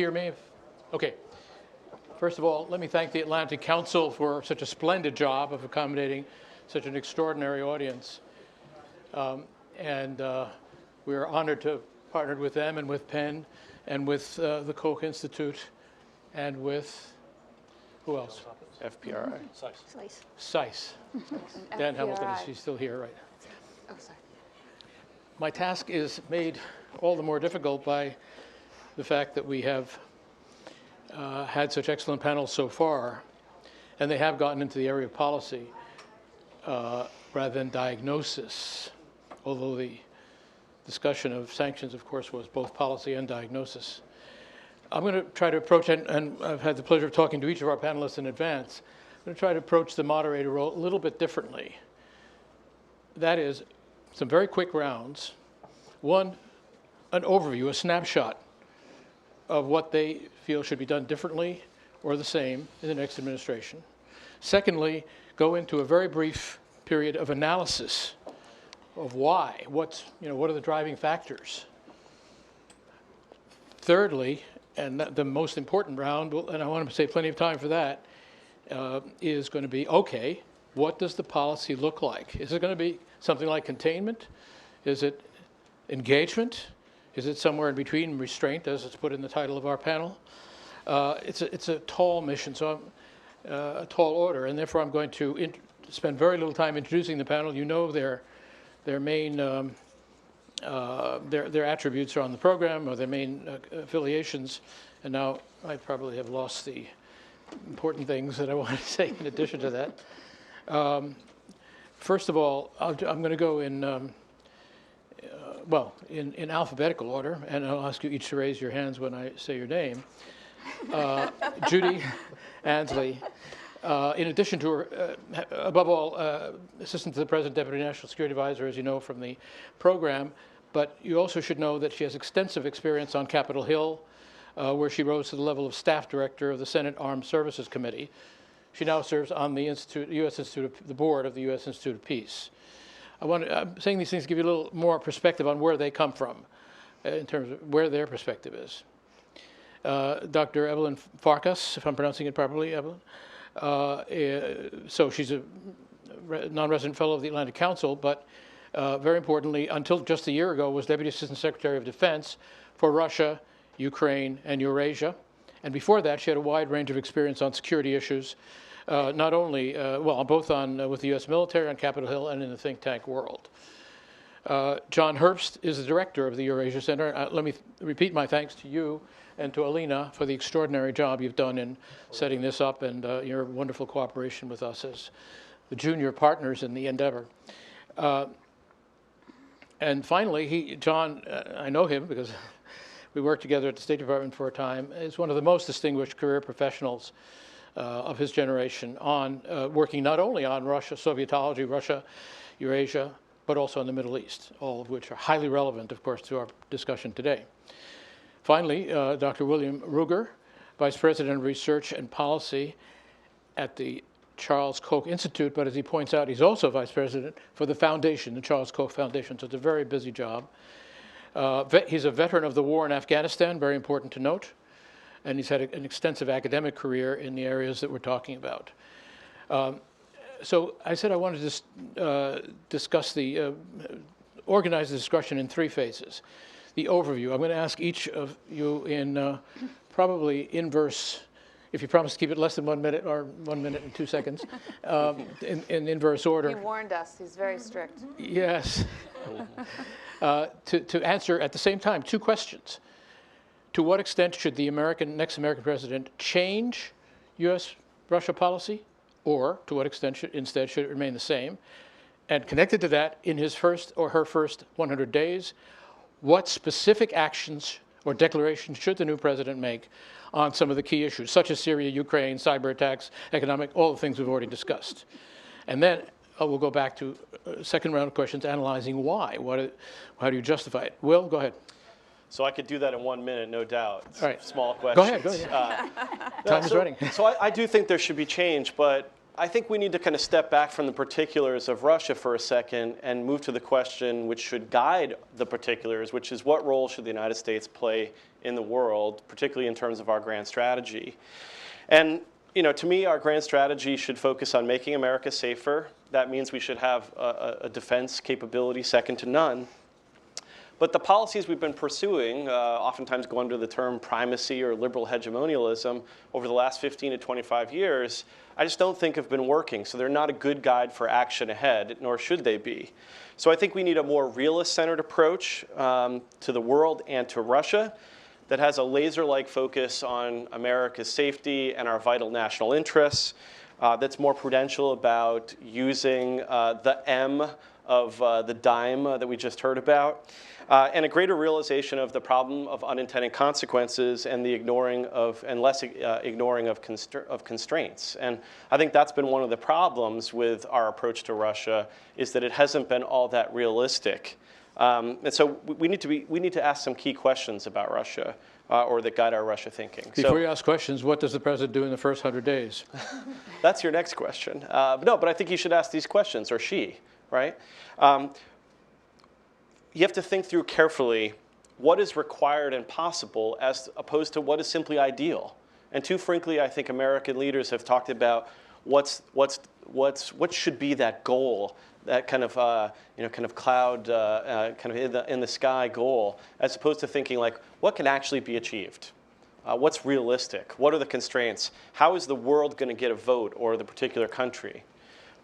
hear me? Okay. First of all, let me thank the Atlantic Council for such a splendid job of accommodating such an extraordinary audience. We are honored to have partnered with them and with Penn and with the Koch Institute and with, who else? FPRI. SICE. Dan Hamilton, she's still here, right? Oh, sorry. My task is made all the more difficult by the fact that we have had such excellent panels so far, and they have gotten into the area of policy rather than diagnosis, although the discussion of sanctions, of course, was both policy and diagnosis. I'm going to try to approach, and I've had the pleasure of talking to each of our panelists in advance, I'm going to try to approach the moderator role a little bit differently. That is, some very quick rounds. One, an overview, a snapshot of what they feel should be done differently or the same in the next administration. Secondly, go into a very brief period of analysis of why, what are the driving factors. Thirdly, and the most important round, and I want to save plenty of time for that, is going to be, okay, what does the policy look like? Is it going to be something like containment? Is it engagement? Is it somewhere in between restraint, as it's put in the title of our panel? It's a tall mission, so a tall order, and therefore I'm going to spend very little time introducing the panel. You know their main their attributes are on the program, or their main affiliations, and now I probably have lost the important things that I want to say in addition to that. First of all, I'm going to go in in alphabetical order, and I'll ask you each to raise your hands when I say your name. Judy Ansley, in addition to her, above all, Assistant to the President, Deputy National Security Advisor, as you know from the program, but you also should know that she has extensive experience on Capitol Hill, where she rose to the level of Staff Director of the Senate Armed Services Committee. She now serves on the the board of the U.S. Institute of Peace. I'm saying these things to give you a little more perspective on where they come from, in terms of where their perspective is. Dr. Evelyn Farkas, if I'm pronouncing it properly, Evelyn. So she's a non-resident fellow of the Atlantic Council, but very importantly, until just a year ago, was Deputy Assistant Secretary of Defense for Russia, Ukraine, and Eurasia. And before that, she had a wide range of experience on security issues, not only, both with the U.S. military on Capitol Hill and in the think tank world. John Herbst is the director of the Eurasia Center. Let me repeat my thanks to you and to Alina for the extraordinary job you've done in setting this up, and your wonderful cooperation with us as the junior partners in the endeavor. And finally, John, I know him because we worked together at the State Department for a time, is one of the most distinguished career professionals of his generation on working not only on Russia, Sovietology, Russia, Eurasia, but also in the Middle East, all of which are highly relevant, of course, to our discussion today. Finally, Dr. William Ruger, Vice President of Research and Policy at the Charles Koch Institute, but as he points out, he's also Vice President for the foundation, the Charles Koch Foundation, so it's a very busy job. He's a veteran of the war in Afghanistan, very important to note, and he's had an extensive academic career in the areas that we're talking about. So I said I wanted to discuss organize the discussion in three phases. The overview. I'm going to ask each of you in probably inverse, if you promise to keep it less than 1 minute or 1 minute and 2 seconds, in inverse order. He warned us. He's very strict. Yes. To answer at the same time 2 questions. To what extent should the next American president change U.S.-Russia policy, or to what extent instead should it remain the same? And connected to that, in his first or her first 100 days, what specific actions or declarations should the new president make on some of the key issues, such as Syria, Ukraine, cyber attacks, economic, all the things we've already discussed? And then we'll go back to a second round of questions analyzing why. How do you justify it? Will, go ahead. So I could do that in 1 minute, no doubt. All right. Small questions. Go ahead. Time is running. So I do think there should be change, but I think we need to kind of step back from the particulars of Russia for a second and move to the question which should guide the particulars, which is what role should the United States play in the world, particularly in terms of our grand strategy. And to me, our grand strategy should focus on making America safer. That means we should have a defense capability second to none. But the policies we've been pursuing oftentimes go under the term primacy or liberal hegemonialism over the last 15 to 25 years, I just don't think have been working. So they're not a good guide for action ahead, nor should they be. So I think we need a more realist-centered approach to the world and to Russia that has a laser-like focus on America's safety and our vital national interests, that's more prudential about using the M of the dime that we just heard about, and a greater realization of the problem of unintended consequences and the ignoring of, and less ignoring of constraints. And I think that's been one of the problems with our approach to Russia, is that it hasn't been all that realistic. And so we need to ask some key questions about Russia, or that guide our Russia thinking. Before you ask questions, what does the president do in the first 100 days? That's your next question. But I think you should ask these questions, or she, right? You have to think through carefully what is required and possible as opposed to what is simply ideal. And too frankly, I think American leaders have talked about what should be that goal, that kind of cloud, kind of in the sky goal, as opposed to thinking like, what can actually be achieved? What's realistic? What are the constraints? How is the world going to get a vote, or the particular country?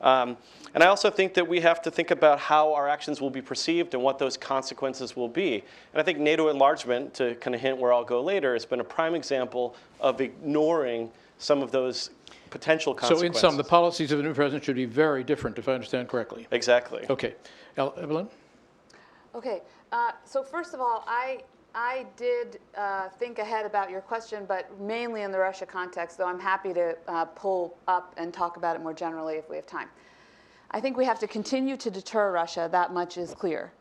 And I also think that we have to think about how our actions will be perceived and what those consequences will be. And I think NATO enlargement, to kind of hint where I'll go later, has been a prime example of ignoring some of those potential consequences. So in sum, the policies of the new president should be very different, if I understand correctly. Exactly. Okay. Evelyn? Okay. So first of all, I did think ahead about your question, but mainly in the Russia context, though I'm happy to pull up and talk about it more generally if we have time. I think we have to continue to deter Russia. That much is clear.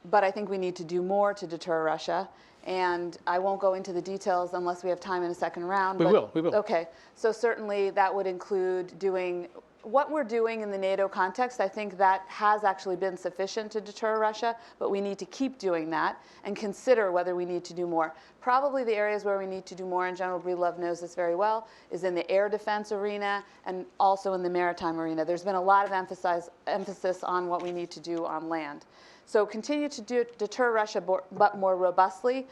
But I think we need to do more to deter Russia. And I won't go into the details unless we have time in a second round. We will. Okay. So certainly that would include doing what we're doing in the NATO context. I think that has actually been sufficient to deter Russia, but we need to keep doing that and consider whether we need to do more. Probably the areas where we need to do more, and General Breedlove knows this very well, is in the air defense arena and also in the maritime arena. There's been a lot of emphasis on what we need to do on land. So continue to deter Russia, but more robustly.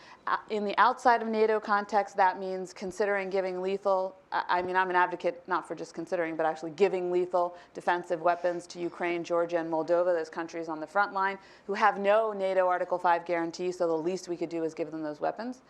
In the outside of NATO context, that means considering giving lethal, I mean, I'm an advocate not for just considering, but actually giving lethal defensive weapons to Ukraine, Georgia, and Moldova, those countries on the front line who have no NATO Article 5 guarantee, so the least we could do is give them those weapons.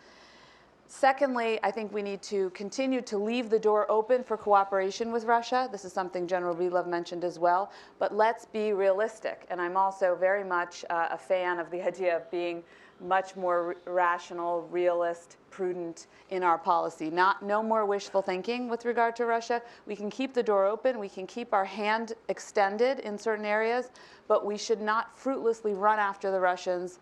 Secondly, I think we need to continue to leave the door open for cooperation with Russia. This is something General Breedlove mentioned as well. But let's be realistic. And I'm also very much a fan of the idea of being much more rational, realist, prudent in our policy. No more wishful thinking with regard to Russia. We can keep the door open. We can keep our hand extended in certain areas. But we should not fruitlessly run after the Russians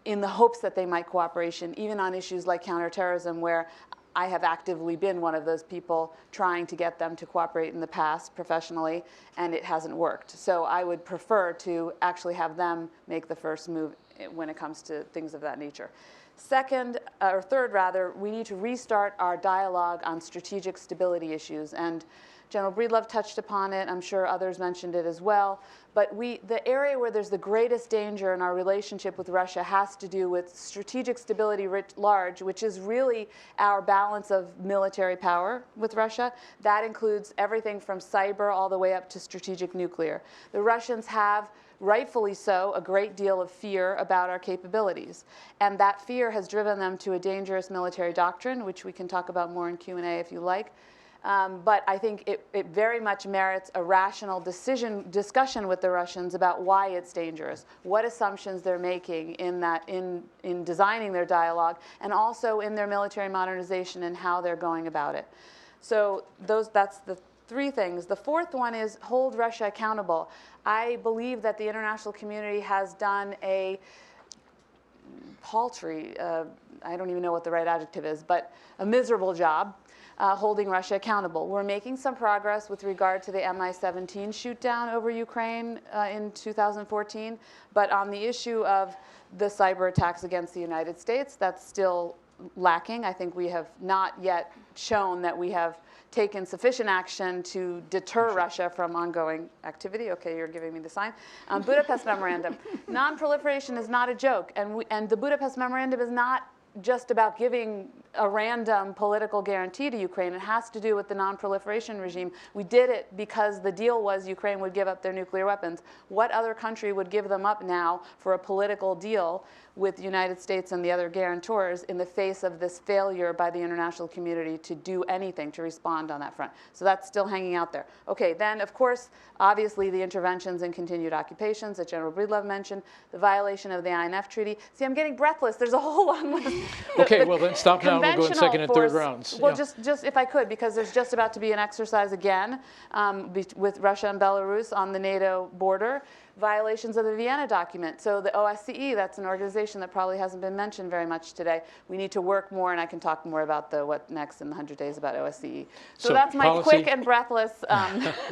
in the hopes that they might cooperation, even on issues like counterterrorism, where I have actively been one of those people trying to get them to cooperate in the past professionally, and it hasn't worked. So I would prefer to actually have them make the first move when it comes to things of that nature. Second, or third rather, we need to restart our dialogue on strategic stability issues. And General Breedlove touched upon it. I'm sure others mentioned it as well. But the area where there's the greatest danger in our relationship with Russia has to do with strategic stability writ large, which is really our balance of military power with Russia. That includes everything from cyber all the way up to strategic nuclear. The Russians have, rightfully so, a great deal of fear about our capabilities. And that fear has driven them to a dangerous military doctrine, which we can talk about more in Q&A if you like. But I think it very much merits a rational discussion with the Russians about why it's dangerous, what assumptions they're making in designing their dialogue, and also in their military modernization and how they're going about it. So that's the three things. The fourth one is hold Russia accountable. I believe that the international community has done a paltry, I don't even know what the right adjective is, but a miserable job holding Russia accountable. We're making some progress with regard to the Mi-17 shootdown over Ukraine in 2014, but on the issue of the cyber attacks against the United States, that's still lacking. I think we have not yet shown that we have taken sufficient action to deter Russia from ongoing activity. Okay, you're giving me the sign. Budapest Memorandum. Non-proliferation is not a joke, and the Budapest Memorandum is not just about giving a random political guarantee to Ukraine. It has to do with the non-proliferation regime. We did it because the deal was Ukraine would give up their nuclear weapons. What other country would give them up now for a political deal with the United States and the other guarantors in the face of this failure by the international community to do anything, to respond on that front? So that's still hanging out there. Okay, then of course, obviously the interventions and continued occupations that General Breedlove mentioned, the violation of the INF Treaty. See, I'm getting breathless. There's a whole long list. Okay, well then stop now. We'll go in second and third rounds. Well, Yeah. just if I could, because there's just about to be an exercise again with Russia and Belarus on the NATO border. Violations of the Vienna document. So the OSCE, that's an organization that probably hasn't been mentioned very much today. We need to work more, and I can talk more about what next in the 100 days about OSCE. So that's my policy, quick and breathless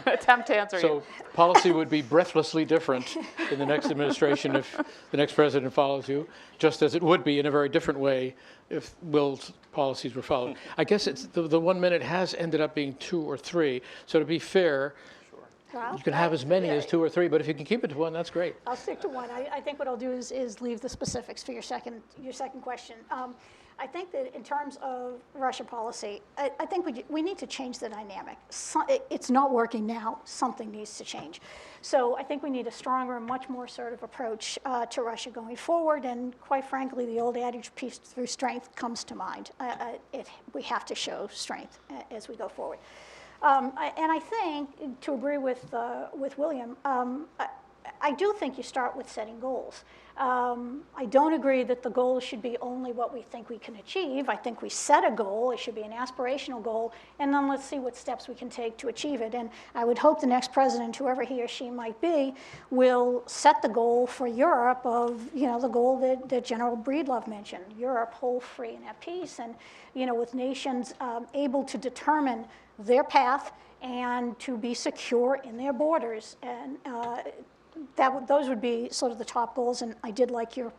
attempt to answer you. So policy would be breathlessly different in the next administration if the next president follows you, just as it would be in a very different way if Will's policies were followed. I guess it's the 1 minute has ended up being 2 or 3. So to be fair, Well, you can have as many as 2 or 3, but if you can keep it to 1, that's great. I'll stick to one. I think what I'll do is leave the specifics for your second question. I think that in terms of Russia policy, I think we need to change the dynamic. It's not working now. Something needs to change. So I think we need a stronger, much more assertive approach to Russia going forward. And quite frankly, the old adage, peace through strength, comes to mind. We have to show strength as we go forward. And I think, to agree with William, I do think you start with setting goals. I don't agree that the goal should be only what we think we can achieve. I think we set a goal, it should be an aspirational goal, and then let's see what steps we can take to achieve it. And I would hope the next president, whoever he or she might be, will set the goal for Europe of, the goal that General Breedlove mentioned, Europe whole, free, and at peace, and, with nations able to determine their path and to be secure in their borders. And those would be sort of the top goals, and I did like your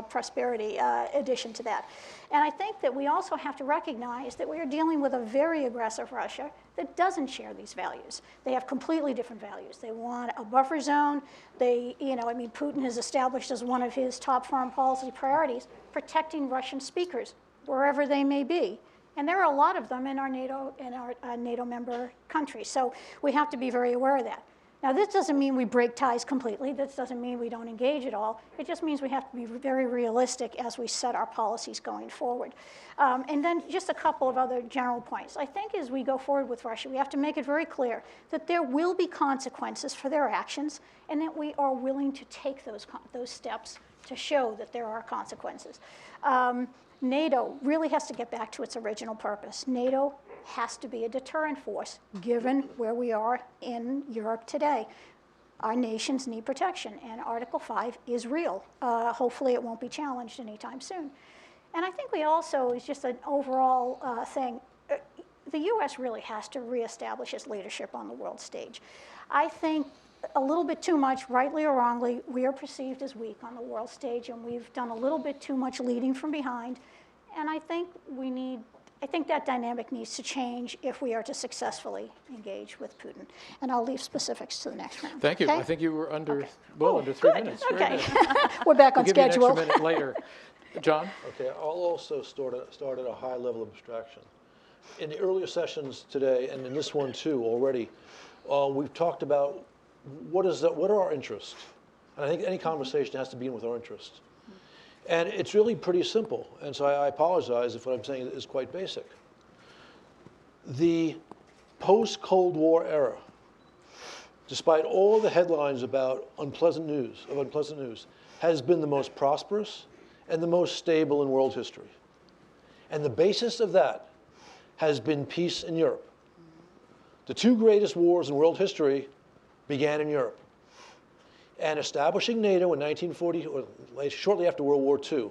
prosperity addition to that. And I think that we also have to recognize that we are dealing with a very aggressive Russia that doesn't share these values. They have completely different values. They want a buffer zone. Putin has established as one of his top foreign policy priorities protecting Russian speakers wherever they may be. And there are a lot of them in our NATO member countries. So we have to be very aware of that. Now, this doesn't mean we break ties completely. This doesn't mean we don't engage at all. It just means we have to be very realistic as we set our policies going forward. And then just a couple of other general points. I think as we go forward with Russia, we have to make it very clear that there will be consequences for their actions and that we are willing to take those steps to show that there are consequences. NATO really has to get back to its original purpose. NATO has to be a deterrent force, given where we are in Europe today. Our nations need protection, and Article 5 is real. Hopefully it won't be challenged anytime soon. And I think we also, it's just an overall thing, the US really has to reestablish its leadership on the world stage. I think a little bit too much, rightly or wrongly, we are perceived as weak on the world stage, and we've done a little bit too much leading from behind. And I think that dynamic needs to change if we are to successfully engage with Putin. And I'll leave specifics to the next round. Thank you. Okay? I think you were under 3 good. minutes. Okay. Very good. We're back on We'll give schedule. you an extra minute later. John? Okay, I'll also start at a high level of abstraction. In the earlier sessions today, and in this one too already, we've talked about what are our interests? And I think any conversation has to begin with our interests. And it's really pretty simple. And so I apologize if what I'm saying is quite basic. The post-Cold War era, despite all the headlines about unpleasant news, has been the most prosperous and the most stable in world history. And the basis of that has been peace in Europe. The 2 greatest wars in world history began in Europe. And establishing NATO in 1940, or shortly after World War II,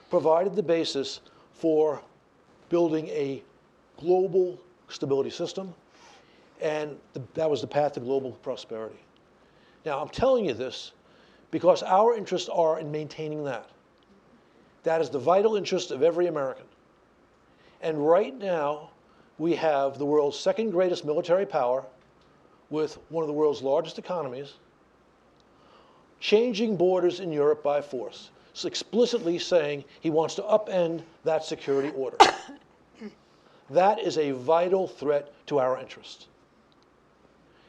provided the basis for building a global stability system, and that was the path to global prosperity. Now, I'm telling you this because our interests are in maintaining that. That is the vital interest of every American. And right now, we have the world's second greatest military power with one of the world's largest economies, changing borders in Europe by force, so explicitly saying he wants to upend that security order. That is a vital threat to our interest.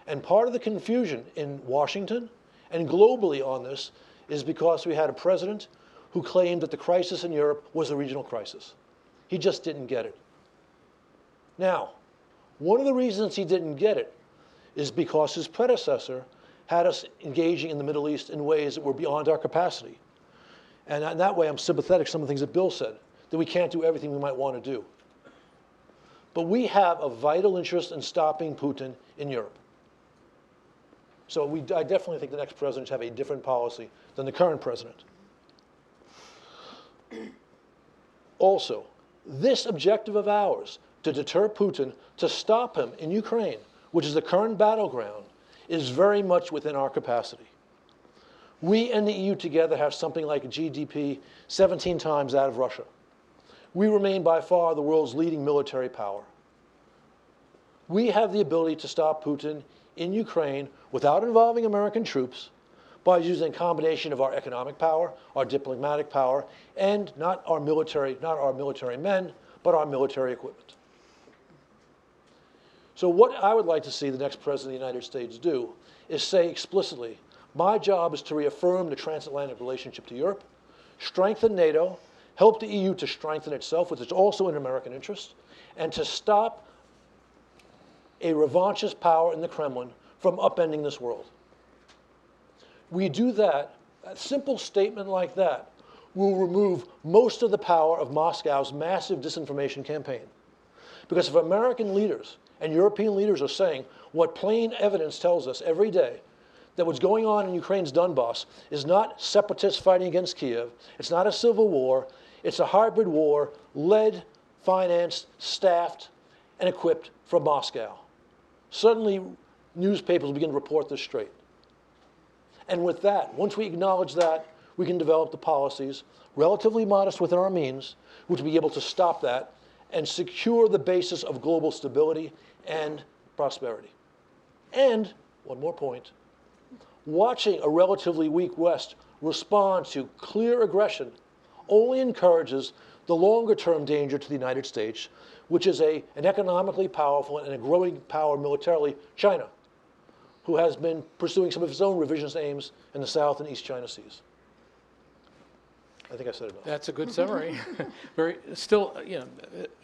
And part of the confusion in Washington and globally on this is because we had a president who claimed that the crisis in Europe was a regional crisis. He just didn't get it. Now, one of the reasons he didn't get it is because his predecessor had us engaging in the Middle East in ways that were beyond our capacity. And in that way, I'm sympathetic to some of the things that Bill said, that we can't do everything we might want to do. But we have a vital interest in stopping Putin in Europe. So I definitely think the next president should have a different policy than the current president. Also, this objective of ours, to deter Putin, to stop him in Ukraine, which is the current battleground, is very much within our capacity. We and the EU together have something like a GDP 17 times that of Russia. We remain by far the world's leading military power. We have the ability to stop Putin in Ukraine without involving American troops by using a combination of our economic power, our diplomatic power, and not our military men, but our military equipment. So what I would like to see the next president of the United States do is say explicitly, my job is to reaffirm the transatlantic relationship to Europe, strengthen NATO, help the EU to strengthen itself, which is also in American interest, and to stop a revanchist power in the Kremlin from upending this world. We do that, a simple statement like that will remove most of the power of Moscow's massive disinformation campaign. Because if American leaders and European leaders are saying what plain evidence tells us every day, that what's going on in Ukraine's Donbass is not separatists fighting against Kiev, it's not a civil war, it's a hybrid war led, financed, staffed, and equipped from Moscow. Suddenly, newspapers will begin to report this straight. And with that, once we acknowledge that, we can develop the policies, relatively modest within our means, which will be able to stop that and secure the basis of global stability and prosperity. And, one more point, watching a relatively weak West respond to clear aggression only encourages the longer-term danger to the United States, which is an economically powerful and a growing power militarily, China, who has been pursuing some of its own revisionist aims in the South and East China Seas. I think I said enough. That's a good summary. Still,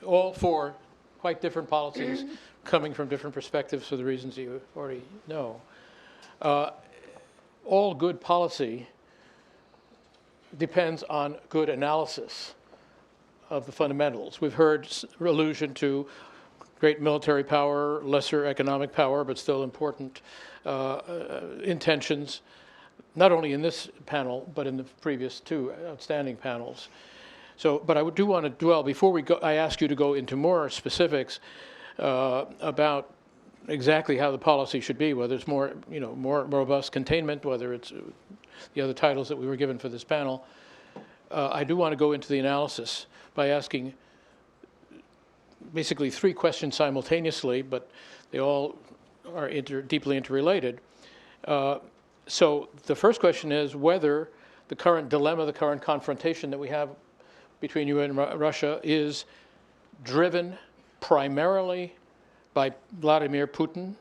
all four quite different policies coming from different perspectives for the reasons you already know. All good policy depends on good analysis of the fundamentals. We've heard allusion to great military power, lesser economic power, but still important intentions, not only in this panel, but in the previous two outstanding panels. So, but I do want to dwell, before we go, I ask you to go into more specifics about exactly how the policy should be, whether it's more robust containment, whether it's the other titles that we were given for this panel. I do want to go into the analysis by asking basically three questions simultaneously, but they all are deeply interrelated. So the first question is whether the current dilemma, the current confrontation that we have between you and Russia is driven primarily by Vladimir Putin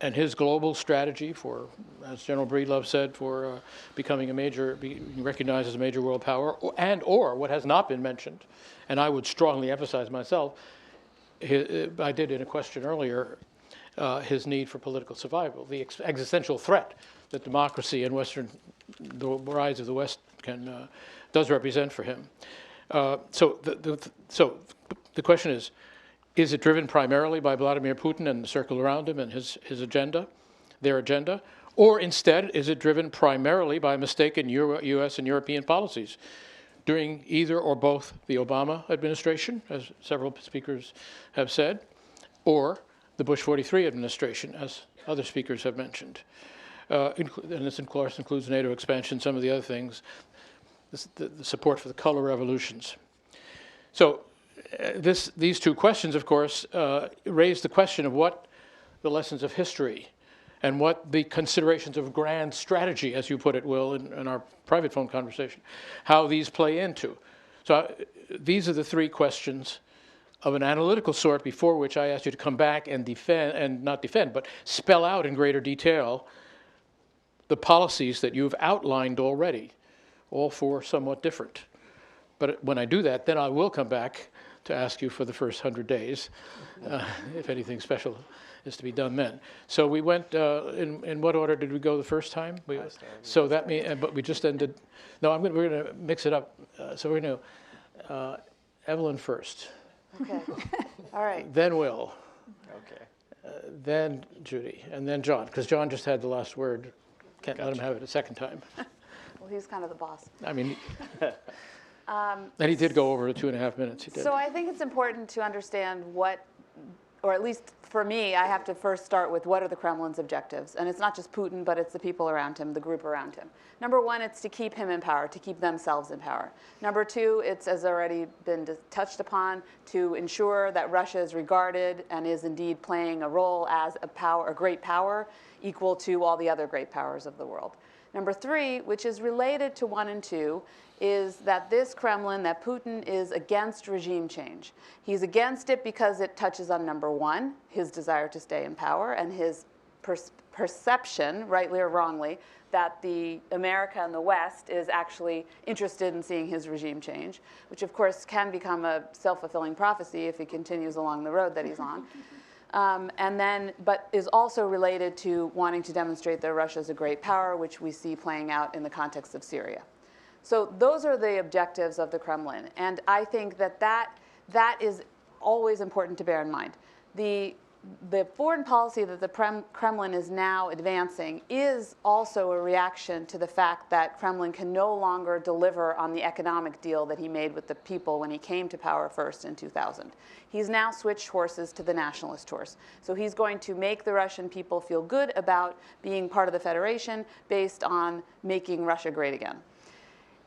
and his global strategy for, as General Breedlove said, for becoming being recognized as a major world power, or what has not been mentioned, and I would strongly emphasize myself, I did in a question earlier, his need for political survival, the existential threat that democracy and the rise of the West does represent for him. So the question is it driven primarily by Vladimir Putin and the circle around him and his agenda, their agenda, or instead is it driven primarily by mistaken U.S. and European policies during either or both the Obama administration, as several speakers have said, or the Bush 43 administration, as other speakers have mentioned. And this, of course, includes NATO expansion, some of the other things. the support for the color revolutions. So these two questions, of course, raise the question of what the lessons of history and what the considerations of grand strategy, as you put it, Will, in our private phone conversation, how these play into. So these are the three questions of an analytical sort before which I asked you to come back and not defend, but spell out in greater detail the policies that you've outlined already, all four somewhat different. But when I do that, then I will come back to ask you for the first 100 days, if anything special is to be done then. So we went, in what order did we go the first time? So that means, but we just ended, no, we're going to mix it up. So we're going to, Evelyn first. Okay, all right. Then Will. Okay. Then Judy, and then John, because John just had the last word. Can't let him have it a second time. Well, he's kind of the boss. I mean, and he did go over 2.5 minutes. He did. So I think it's important to understand what, or at least for me, I have to first start with what are the Kremlin's objectives. And it's not just Putin, but it's the people around him, the group around him. Number one, it's to keep him in power, to keep themselves in power. Number two, it's, as already been touched upon, to ensure that Russia is regarded and is indeed playing a role as a great power equal to all the other great powers of the world. Number three, which is related to 1 and 2, is that this Kremlin, that Putin is against regime change. He's against it because it touches on number 1, his desire to stay in power, and his perception, rightly or wrongly, that the America and the West is actually interested in seeing his regime change, which of course can become a self-fulfilling prophecy if he continues along the road that he's on. But is also related to wanting to demonstrate that Russia is a great power, which we see playing out in the context of Syria. So those are the objectives of the Kremlin. And I think that is always important to bear in mind. The foreign policy that the Kremlin is now advancing is also a reaction to the fact that Kremlin can no longer deliver on the economic deal that he made with the people when he came to power first in 2000. He's now switched horses to the nationalist horse. So he's going to make the Russian people feel good about being part of the Federation based on making Russia great again.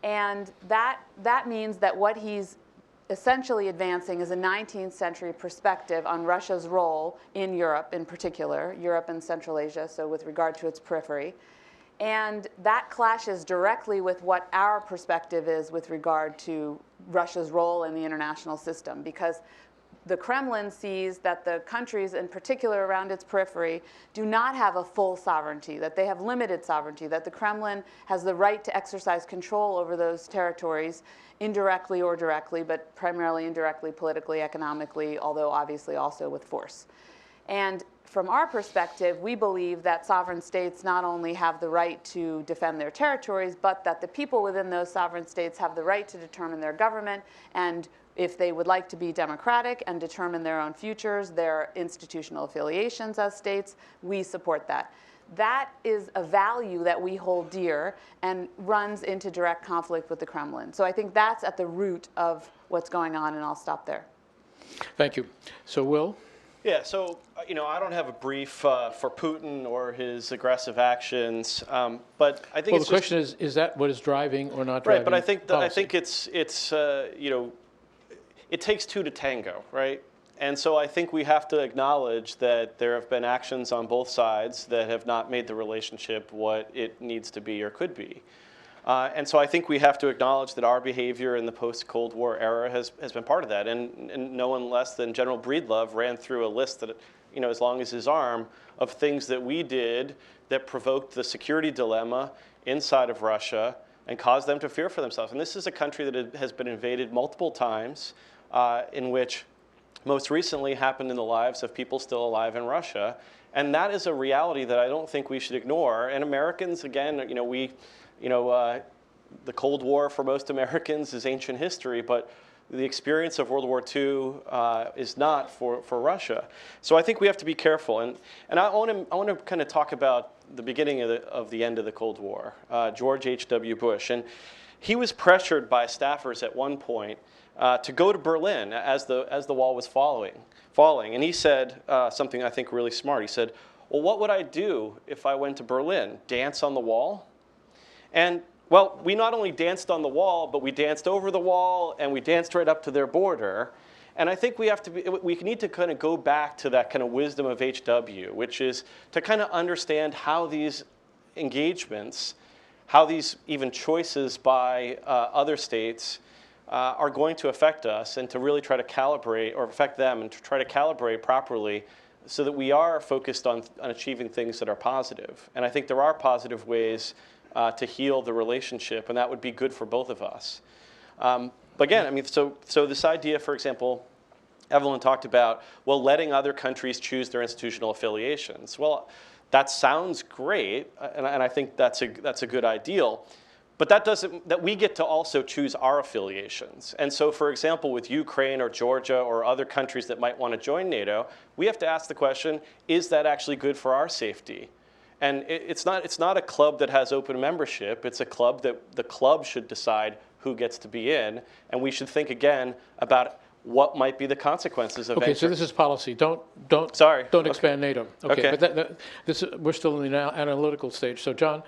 And that means that what he's essentially advancing is a 19th century perspective on Russia's role in Europe in particular, Europe and Central Asia, so with regard to its periphery. And that clashes directly with what our perspective is with regard to Russia's role in the international system, because the Kremlin sees that the countries, in particular around its periphery, do not have a full sovereignty, that they have limited sovereignty, that the Kremlin has the right to exercise control over those territories indirectly or directly, but primarily indirectly, politically, economically, although obviously also with force. And from our perspective, we believe that sovereign states not only have the right to defend their territories, but that the people within those sovereign states have the right to determine their government, and if they would like to be democratic and determine their own futures, their institutional affiliations as states, we support that. That is a value that we hold dear and runs into direct conflict with the Kremlin. So I think that's at the root of what's going on, and I'll stop there. Thank you. So Will? Yeah, so I don't have a brief for Putin or his aggressive actions, but I think well, the question is that what is driving or not driving? Right, but I think policy? it's it takes two to tango, right? And so I think we have to acknowledge that there have been actions on both sides that have not made the relationship what it needs to be or could be. And so I think we have to acknowledge that our behavior in the post-Cold War era has been part of that. And no one less than General Breedlove ran through a list that, as long as his arm, of things that we did that provoked the security dilemma inside of Russia and caused them to fear for themselves. And this is a country that has been invaded multiple times, in which most recently happened in the lives of people still alive in Russia. And that is a reality that I don't think we should ignore. And Americans, again, the Cold War for most Americans is ancient history, but the experience of World War II is not for Russia. So I think we have to be careful. And I want to kind of talk about the beginning of the end of the Cold War, George H.W. Bush. And he was pressured by staffers at one point to go to Berlin as the wall was falling. And he said something I think really smart. He said, well, what would I do if I went to Berlin? Dance on the wall? And Well, we not only danced on the wall, but we danced over the wall, and we danced right up to their border. And I think we need to kind of go back to that kind of wisdom of HW, which is to kind of understand how these engagements, how these even choices by other states are going to affect us, and to really try to calibrate, or affect them, and to try to calibrate properly so that we are focused on achieving things that are positive. And I think there are positive ways to heal the relationship, and that would be good for both of us. But again, I mean, so this idea, for example, Evelyn talked about, well, letting other countries choose their institutional affiliations. Well, that sounds great, and I think that's a good ideal. But that doesn't, that we get to also choose our affiliations. And so, for example, with Ukraine or Georgia or other countries that might want to join NATO, we have to ask the question, is that actually good for our safety? And it's not a club that has open membership. It's a club that the club should decide who gets to be in. And we should think again about what might be the consequences of Okay, so entering. this is policy. Don't expand NATO. Okay. But we're still in the analytical stage. So John,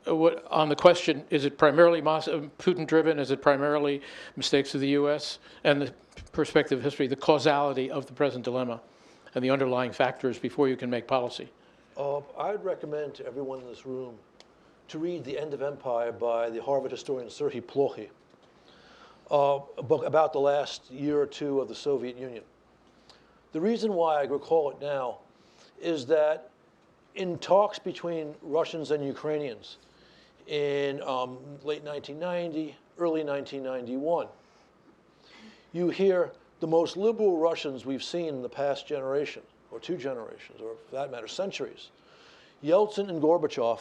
on the question, is it primarily Putin-driven? Is it primarily mistakes of the U.S. and the perspective of history, the causality of the present dilemma and the underlying factors before you can make policy? I would recommend to everyone in this room to read The End of Empire by the Harvard historian Serhiy Plokhy, a book about the last year or two of the Soviet Union. The reason why I recall it now is that in talks between Russians and Ukrainians in late 1990, early 1991, you hear the most liberal Russians we've seen in the past generation, or two generations, or for that matter, centuries. Yeltsin and Gorbachev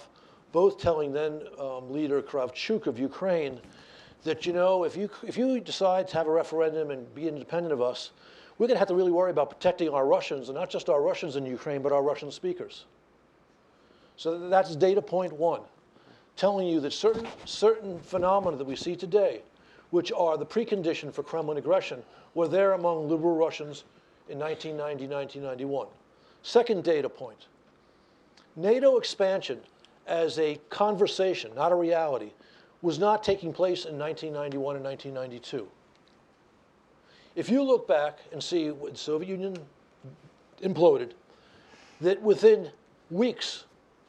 both telling then leader Kravchuk of Ukraine that, you know, if you decide to have a referendum and be independent of us, we're going to have to really worry about protecting our Russians, and not just our Russians in Ukraine, but our Russian speakers. So that's data point one, telling you that certain phenomena that we see today, which are the precondition for Kremlin aggression, were there among liberal Russians in 1990, 1991. Second data point, NATO expansion as a conversation, not a reality, was not taking place in 1991 and 1992. If you look back and see when the Soviet Union imploded, that within weeks,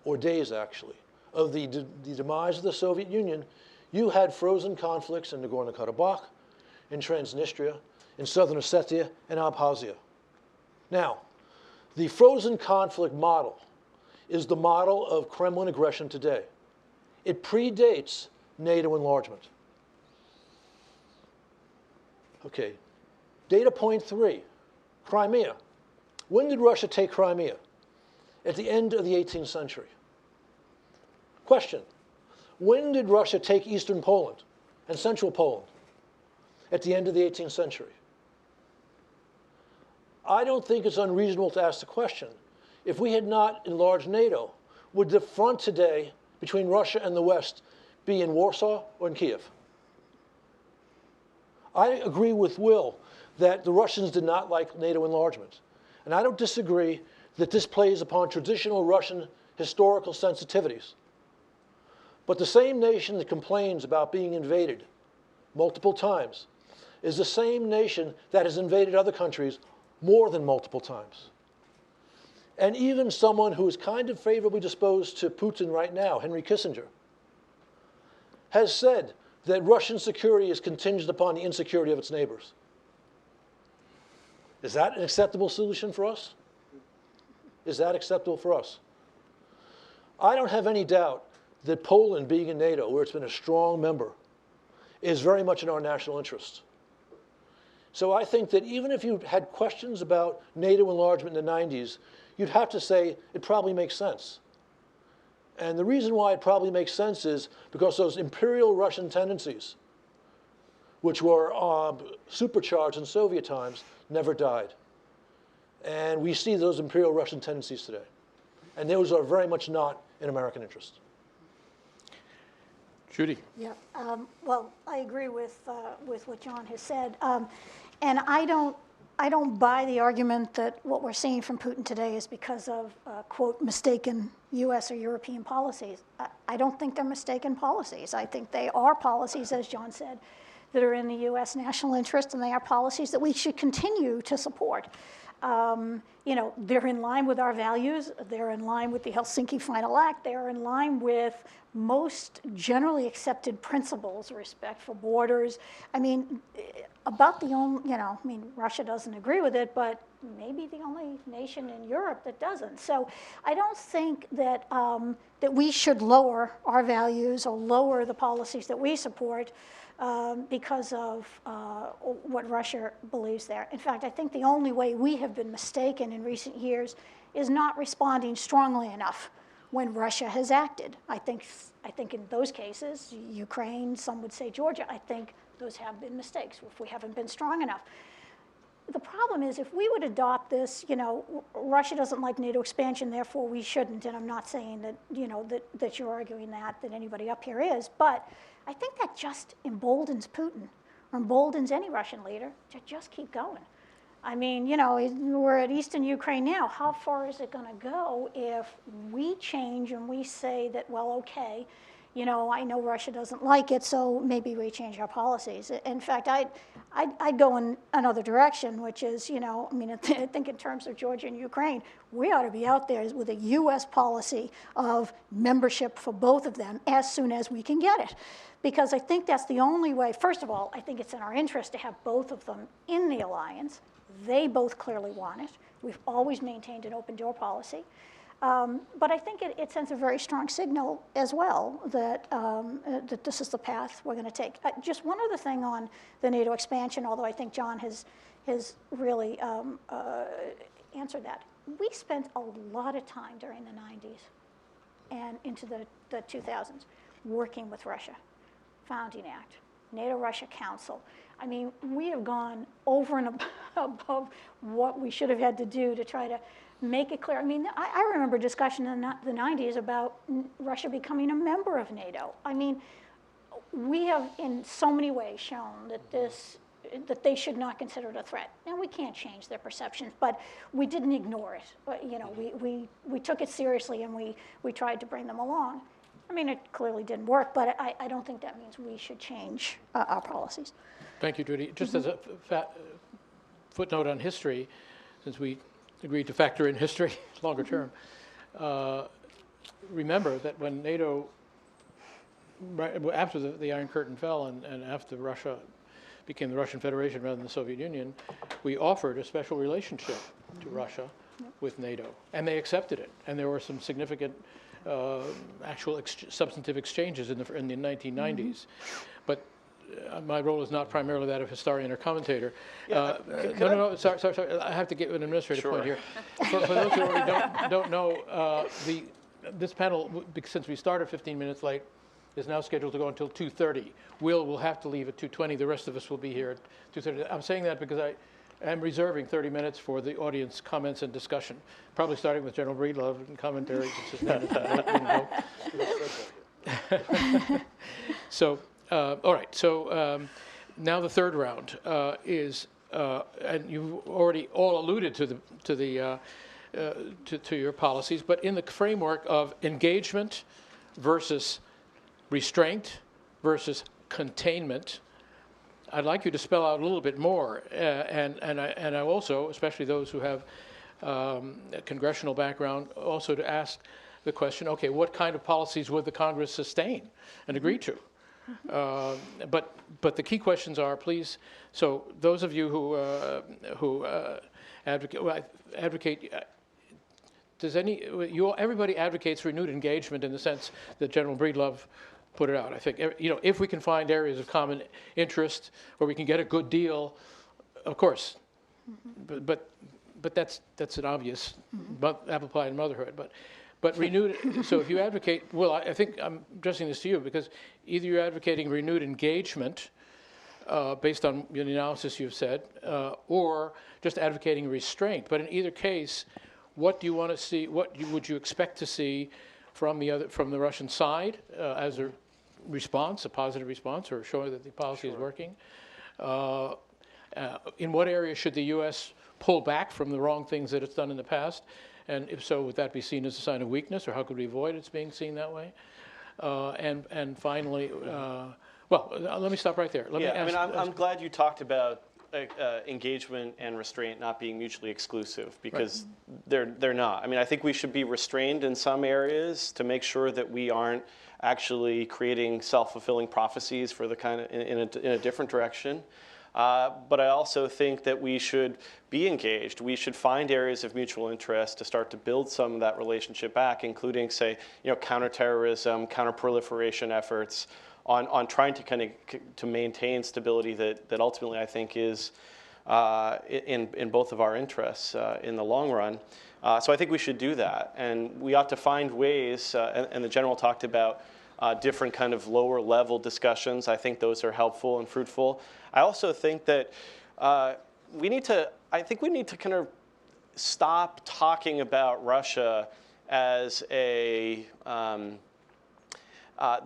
or days actually, of the demise of the Soviet Union, you had frozen conflicts in Nagorno-Karabakh, in Transnistria, in Southern Ossetia, and Abkhazia. Now, the frozen conflict model is the model of Kremlin aggression today. It predates NATO enlargement. Okay, data point three, Crimea. When did Russia take Crimea? At the end of the 18th century. Question, when did Russia take Eastern Poland and Central Poland? At the end of the 18th century. I don't think it's unreasonable to ask the question, if we had not enlarged NATO, would the front today between Russia and the West be in Warsaw or in Kiev? I agree with Will that the Russians did not like NATO enlargement. And I don't disagree that this plays upon traditional Russian historical sensitivities. But the same nation that complains about being invaded multiple times is the same nation that has invaded other countries more than multiple times. And even someone who is kind of favorably disposed to Putin right now, Henry Kissinger, has said that Russian security is contingent upon the insecurity of its neighbors. Is that an acceptable solution for us? Is that acceptable for us? I don't have any doubt that Poland being in NATO, where it's been a strong member, is very much in our national interest. So I think that even if you had questions about NATO enlargement in the 90s, you'd have to say it probably makes sense. And the reason why it probably makes sense is because those imperial Russian tendencies, which were supercharged in Soviet times, never died. And we see those imperial Russian tendencies today. And those are very much not in American interest. Judy. Yeah, well, I agree with what John has said. And I I don't buy the argument that what we're seeing from Putin today is because of, quote, mistaken US or European policies. I don't think they're mistaken policies. I think they are policies, as John said, that are in the US national interest, and they are policies that we should continue to support. You know, they're in line with our values. They're in line with the Helsinki Final Act. They're in line with most generally accepted principles, respect for borders. I mean, about the only, you know, I mean, Russia doesn't agree with it, but maybe the only nation in Europe that doesn't. So I don't think that, that we should lower our values or lower the policies that we support because of what Russia believes there. In fact, I think the only way we have been mistaken in recent years is not responding strongly enough when Russia has acted. I think in those cases, Ukraine, some would say Georgia, I think those have been mistakes if we haven't been strong enough. The problem is if we would adopt this, you know, Russia doesn't like NATO expansion, therefore we shouldn't, and I'm not saying that, you know, that you're arguing that anybody up here is, but I think that just emboldens Putin, or emboldens any Russian leader to just keep going. I mean, you know, we're at eastern Ukraine now. How far is it going to go if we change and we say that, well, okay, you know, I know Russia doesn't like it, so maybe we change our policies. In fact, I'd go in another direction, which is, you know, I mean, I think in terms of Georgia and Ukraine, we ought to be out there with a U.S. policy of membership for both of them as soon as we can get it. Because I think that's the only way. First of all, I think it's in our interest to have both of them in the alliance. They both clearly want it. We've always maintained an open door policy. But I think it sends a very strong signal as well that, that this is the path we're going to take. Just one other thing on the NATO expansion, although I think John has really answered that. We spent a lot of time during the 90s and into the 2000s working with Russia. Founding Act, NATO-Russia Council. I mean, we have gone over and above what we should have had to do to try to make it clear. I mean, I remember discussion in the 90s about Russia becoming a member of NATO. I mean, we have in so many ways shown that they should not consider it a threat. Now, we can't change their perceptions, but we didn't ignore it. You know, we took it seriously and we tried to bring them along. I mean, it clearly didn't work, but I don't think that means we should change our policies. Thank you, Judy. Just as a footnote on history, since we agreed to factor in history longer term, remember that when NATO, right after the Iron Curtain fell and after Russia became the Russian Federation rather than the Soviet Union, we offered a special relationship to Russia with NATO, and they accepted it. And there were some significant actual substantive exchanges in the 1990s. But my role is not primarily that of historian or commentator. No, sorry. I have to get an administrative point here. For those who already don't know, this panel, since we started 15 minutes late, is now scheduled to go until 2:30. Will have to leave at 2:20. The rest of us will be here at 2:30. I'm saying that because I am reserving 30 minutes for the audience comments and discussion, probably starting with General Breedlove and commentary. So, all right. So now the third round is, and you've already all alluded to your policies, but in the framework of engagement versus restraint versus containment. I'd like you to spell out a little bit more, and I also, especially those who have a congressional background, also to ask the question, okay, what kind of policies would the Congress sustain and agree to? But the key questions are, please, so those of you who advocate, everybody advocates renewed engagement in the sense that General Breedlove put it out. I think, you know, if we can find areas of common interest where we can get a good deal, of course. But that's an obvious apple pie in motherhood. But renewed. So if you advocate, well, I think I'm addressing this to you because either you're advocating renewed engagement based on the analysis you've said, or just advocating restraint. But in either case, what do you want to see? Would you expect to see from the Russian side as a response, a positive response, or showing that the policy is working? In what area should the U.S. pull back from the wrong things that it's done in the past? And if so, would that be seen as a sign of weakness, or how could we avoid its being seen that way? And finally, let me stop right there. Let me Yeah, ask, I'm glad you talked about engagement and restraint not being mutually exclusive, because they're not. I mean, I think we should be restrained in some areas to make sure that we aren't actually creating self-fulfilling prophecies for the kind of in a different direction. But I also think that we should be engaged. We should find areas of mutual interest to start to build some of that relationship back, including, say, counterterrorism, counterproliferation efforts, on trying to kind of to maintain stability that ultimately I think is in both of our interests in the long run. So I think we should do that, and we ought to find ways. And the general talked about different kind of lower level discussions. I think those are helpful and fruitful. I also think that we need to kind of stop talking about Russia as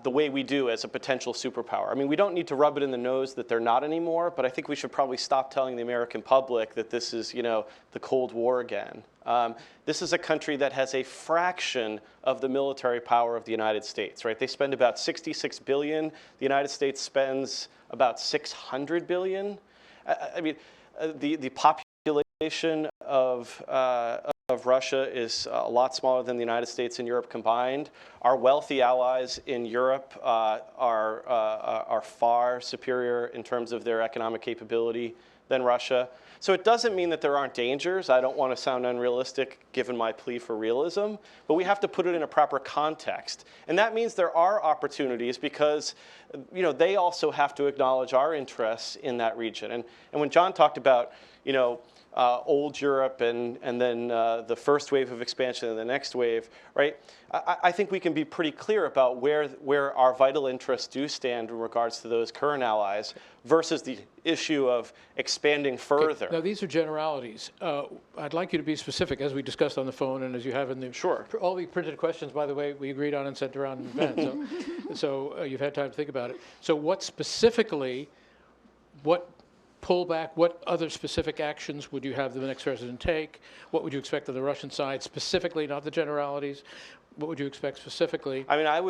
the way we do as a potential superpower. I mean, we don't need to rub it in the nose that they're not anymore, but I think we should probably stop telling the American public that this is, the Cold War again. This is a country that has a fraction of the military power of the United States, right? They spend about $66 billion. The United States spends about $600 billion. I mean, the population of Russia is a lot smaller than the United States and Europe combined. Our wealthy allies in Europe are far superior in terms of their economic capability than Russia. So it doesn't mean that there aren't dangers. I don't want to sound unrealistic given my plea for realism, but we have to put it in a proper context. And that means there are opportunities because they also have to acknowledge our interests in that region. And when John talked about old Europe and then the first wave of expansion and the next wave, right? I think we can be pretty clear about where our vital interests do stand in regards to those current allies versus the issue of expanding further. Okay. Now, these are generalities. I'd like you to be specific, as we discussed on the phone and as you have in the... Sure. All the printed questions, by the way, we agreed on and sent around in advance. So you've had time to think about it. So what specifically, what pullback, what other specific actions would you have the next president take? What would you expect of the Russian side specifically, not the generalities? What would you expect specifically? I mean, I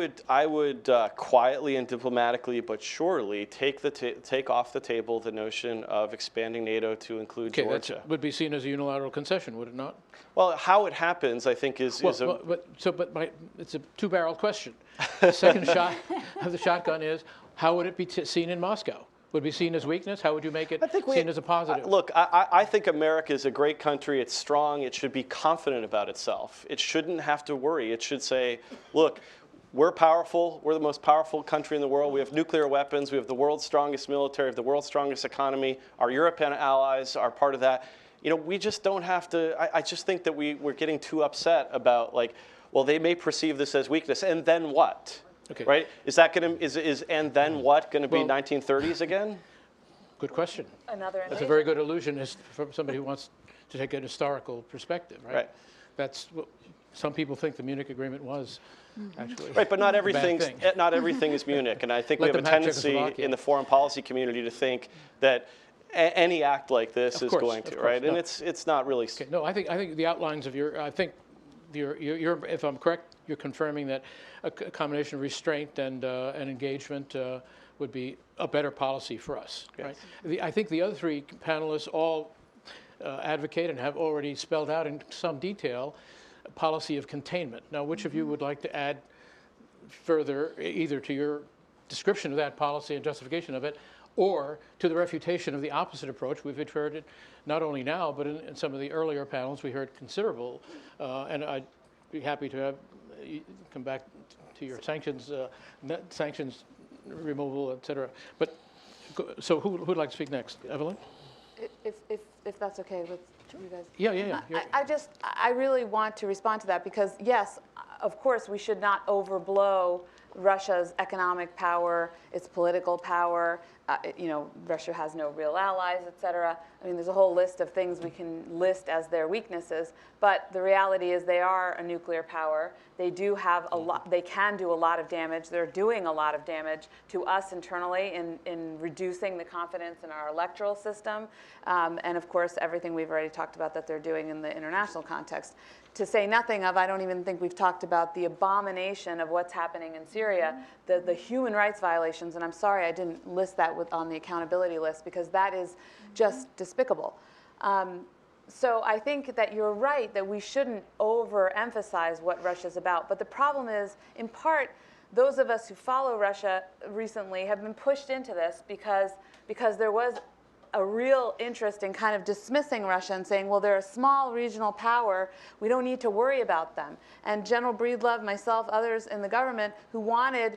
would quietly and diplomatically, but surely take off the table the notion of expanding NATO to include Georgia. That would be seen as a unilateral concession, would it not? Well, how it happens, I think, is it's a two-barreled question. The second shot of the shotgun is, how would it be seen in Moscow? Would it be seen as weakness? How would you make it seen as a positive? Look, I think America is a great country. It's strong. It should be confident about itself. It shouldn't have to worry. It should say, look, we're powerful. We're the most powerful country in the world. We have nuclear weapons. We have the world's strongest military. We have the world's strongest economy. Our European allies are part of that. We just don't have to. I just think that we're getting too upset about, well, they may perceive this as weakness, and then what? Okay. Right? Is that going to and then what going to be 1930s again? Good question. Another That's a very good illusion from somebody who wants to take an historical perspective, right? Right. That's what some people think the Munich Agreement was, actually. Right, but not everything is Munich, and I think we have a tendency in the foreign policy community to think that any act like this is going to, right? No. And it's not really. Okay. No, I think the outlines of your if I'm correct, you're confirming that a combination of restraint and engagement would be a better policy for us, yes. Right? I think the other three panelists all advocate and have already spelled out in some detail a policy of containment. Now, which of you would like to add further, either to your description of that policy and justification of it, or to the refutation of the opposite approach? We've heard it not only now, but in some of the earlier panels, we heard considerable, and I'd be happy to have you come back to your sanctions removal, et cetera. But so who'd like to speak next? Evelyn? If that's okay with you guys. Yeah. I really want to respond to that because, yes, of course, we should not overblow Russia's economic power, its political power. Russia has no real allies, et cetera. I mean, there's a whole list of things we can list as their weaknesses. But the reality is they are a nuclear power. They do have a lot. They can do a lot of damage. They're doing a lot of damage to us internally in reducing the confidence in our electoral system, and of course everything we've already talked about that they're doing in the international context. To say nothing of, I don't even think we've talked about the abomination of what's happening in Syria, the human rights violations, and I'm sorry I didn't list that on the accountability list because that is just despicable. So I think that you're right that we shouldn't overemphasize what Russia's about. But the problem is, in part, those of us who follow Russia recently have been pushed into this because there was a real interest in kind of dismissing Russia and saying, well, they're a small regional power. We don't need to worry about them. And General Breedlove, myself, others in the government who wanted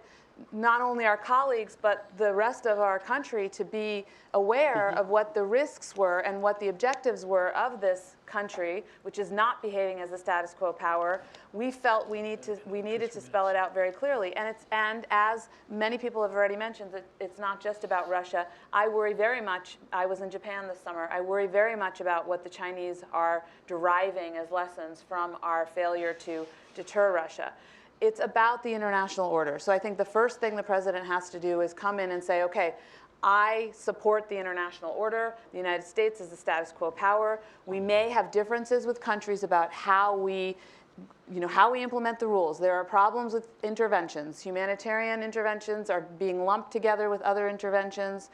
not only our colleagues, but the rest of our country to be aware of what the risks were and what the objectives were of this country, which is not behaving as a status quo power. We felt we needed to spell it out very clearly. And as many people have already mentioned, it's not just about Russia. I worry very much, I was in Japan this summer, I worry very much about what the Chinese are deriving as lessons from our failure to deter Russia. It's about the international order. So I think the first thing the president has to do is come in and say, okay, I support the international order. The United States is a status quo power. We may have differences with countries about how we implement the rules. There are problems with interventions. Humanitarian interventions are being lumped together with other interventions.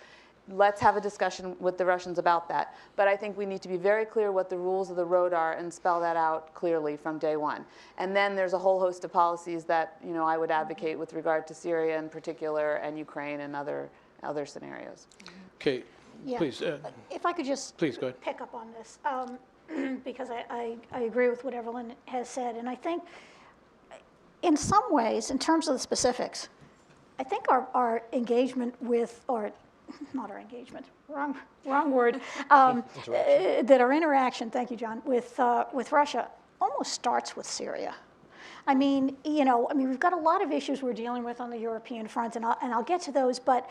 Let's have a discussion with the Russians about that. But I think we need to be very clear what the rules of the road are and spell that out clearly from day one. And then there's a whole host of policies that I would advocate with regard to Syria in particular and Ukraine and other scenarios. Okay, Yeah. please. If I could just Please, go ahead. pick up on this, because I agree with what Evelyn has said. And I think in some ways, in terms of the specifics, I think our engagement with, or not our engagement, wrong word, that our interaction, thank you, John, with Russia almost starts with Syria. I mean, we've got a lot of issues we're dealing with on the European front, and I'll get to those, but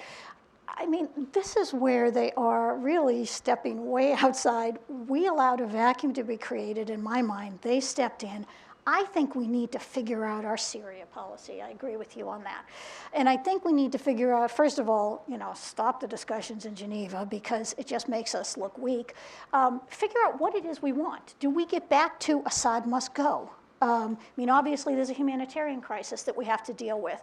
I mean, this is where they are really stepping way outside. We allowed a vacuum to be created, in my mind. They stepped in. I think we need to figure out our Syria policy. I agree with you on that. And I think we need to figure out, first of all, stop the discussions in Geneva because it just makes us look weak. Figure out what it is we want. Do we get back to Assad must go? Obviously there's a humanitarian crisis that we have to deal with.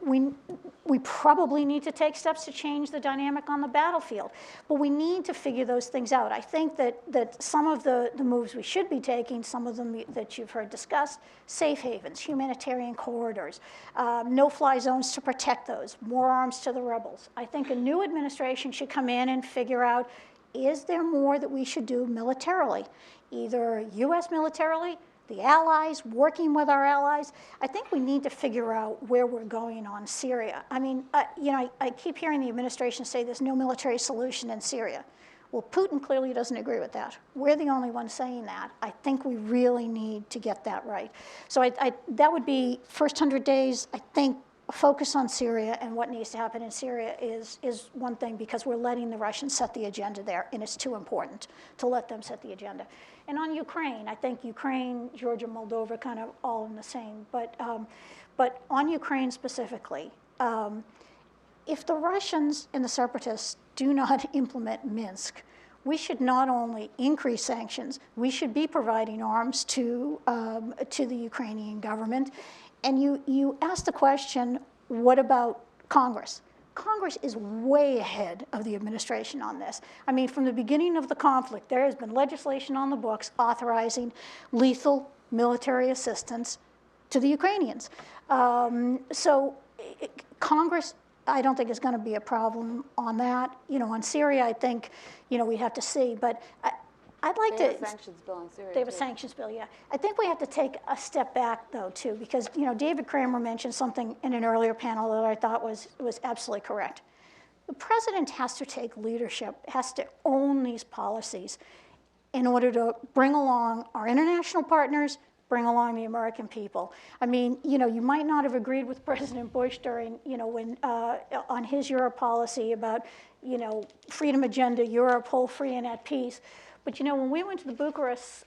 We probably need to take steps to change the dynamic on the battlefield, but we need to figure those things out. I think that some of the moves we should be taking, some of them that you've heard discussed, safe havens, humanitarian corridors, no-fly zones to protect those, more arms to the rebels. I think a new administration should come in and figure out, is there more that we should do militarily, either U.S. militarily, the allies, working with our allies. I think we need to figure out where we're going on Syria. I mean, I keep hearing the administration say there's no military solution in Syria. Well, Putin clearly doesn't agree with that. We're the only ones saying that. I think we really need to get that right. So that would be first 100 days, I think, a focus on Syria and what needs to happen in Syria is one thing, because we're letting the Russians set the agenda there, and it's too important to let them set the agenda. And on Ukraine, I think Ukraine, Georgia, Moldova, kind of all in the same. But on Ukraine specifically, if the Russians and the separatists do not implement Minsk, we should not only increase sanctions, we should be providing arms to the Ukrainian government. And you asked the question, what about Congress? Congress is way ahead of the administration on this. I mean, from the beginning of the conflict, there has been legislation on the books authorizing lethal military assistance to the Ukrainians. So Congress, I don't think is going to be a problem on that. On Syria, I think, we have to see. But I'd like They have a sanctions bill in Syria. They have a sanctions bill, yeah. I think we have to take a step back, though, too, because David Kramer mentioned something in an earlier panel that I thought was absolutely correct. The president has to take leadership, has to own these policies in order to bring along our international partners, bring along the American people. I mean, you know, you might not have agreed with President Bush during, you know, when on his Europe policy about, you know, freedom agenda, Europe, whole, free, and at peace. But, you know, when we went to the Bucharest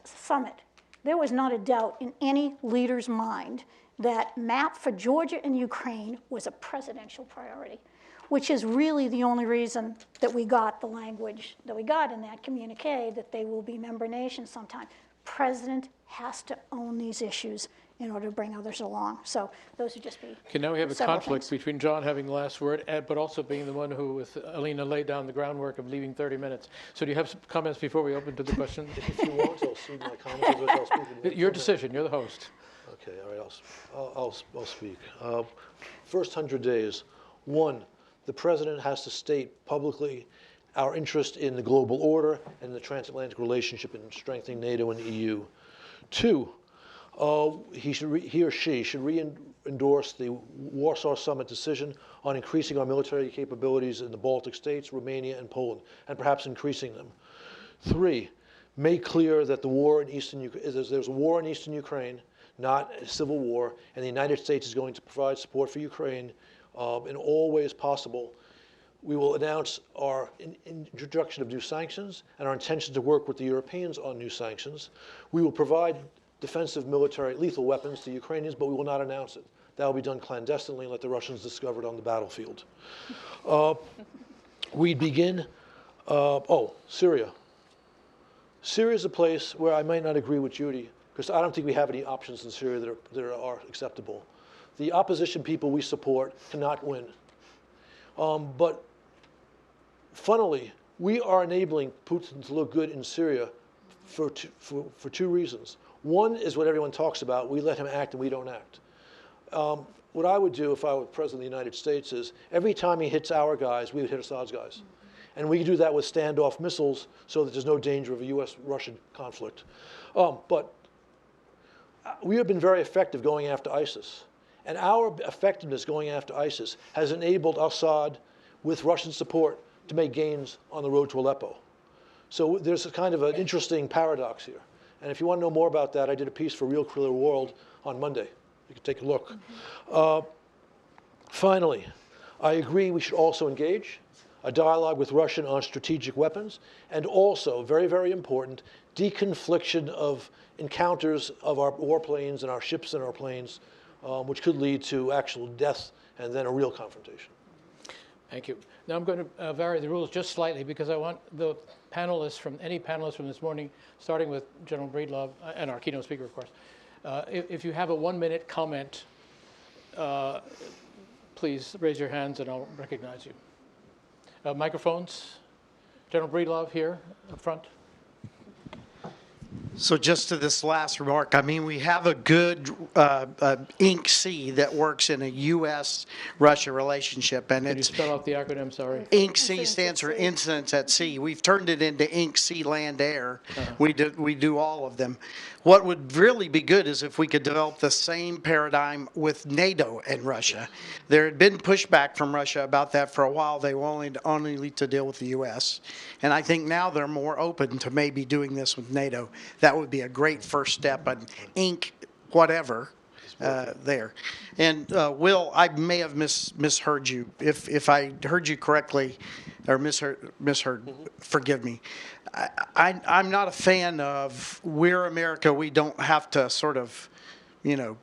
summit, there was not a doubt in any leader's mind that map for Georgia and Ukraine was a presidential priority, which is really the only reason that we got the language that we got in that communique that they will be member nations sometime. President has to own these issues in order to bring others along. So those would just be Okay, now we have a several conflict things. between John having the last word, but also being the one who, with Alina, laid down the groundwork of leaving 30 minutes. So do you have some comments before we open to the questions? If you want, I'll cede my comments, or I'll speak. Your decision, you're the host. Okay, all right, I'll speak. First 100 days. One, the president has to state publicly our interest in the global order and the transatlantic relationship in strengthening NATO and the EU. Two, he or she should re-endorse the Warsaw Summit decision on increasing our military capabilities in the Baltic states, Romania, and Poland, and perhaps increasing them. Three, make clear that the war in there's a war in Eastern Ukraine, not a civil war, and the United States is going to provide support for Ukraine in all ways possible. We will announce our introduction of new sanctions and our intention to work with the Europeans on new sanctions. We will provide defensive military lethal weapons to Ukrainians, but we will not announce it. That will be done clandestinely and let the Russians discover it on the battlefield. We begin, Syria. Syria is a place where I might not agree with Judy, because I don't think we have any options in Syria that are acceptable. The opposition people we support cannot win. But funnily, we are enabling Putin to look good in Syria for two reasons. One is what everyone talks about. We let him act and we don't act. What I would do if I were president of the United States is every time he hits our guys, we would hit Assad's guys. And we do that with standoff missiles so that there's no danger of a US-Russian conflict. But we have been very effective going after ISIS. And our effectiveness going after ISIS has enabled Assad, with Russian support, to make gains on the road to Aleppo. So there's a kind of an interesting paradox here. And if you want to know more about that, I did a piece for Real Clear World on Monday. You can take a look. Finally, I agree we should also engage a dialogue with Russia on strategic weapons, and also, very, very important, deconfliction of encounters of our warplanes and our ships and our planes, which could lead to actual death and then a real confrontation. Thank you. Now I'm going to vary the rules just slightly because I want the panelists any panelists from this morning, starting with General Breedlove and our keynote speaker, of course. If you have a 1-minute comment, please raise your hands and I'll recognize you. Microphones. General Breedlove here up front. So just to this last remark, I mean, we have a good INC that works in a U.S.-Russia relationship, and Can you it's spell out the acronym? Sorry. INC stands for Incidents at Sea. We've turned it into INC Land Air. We do all of them. What would really be good is if we could develop the same paradigm with NATO and Russia. There had been pushback from Russia about that for a while. They were only to deal with the U.S. And I think now they're more open to maybe doing this with NATO. That would be a great first step, an Inc. whatever there. And Will, I may have misheard you. If I heard you correctly, or misheard, forgive me. I'm not a fan of we're America, we don't have to sort of,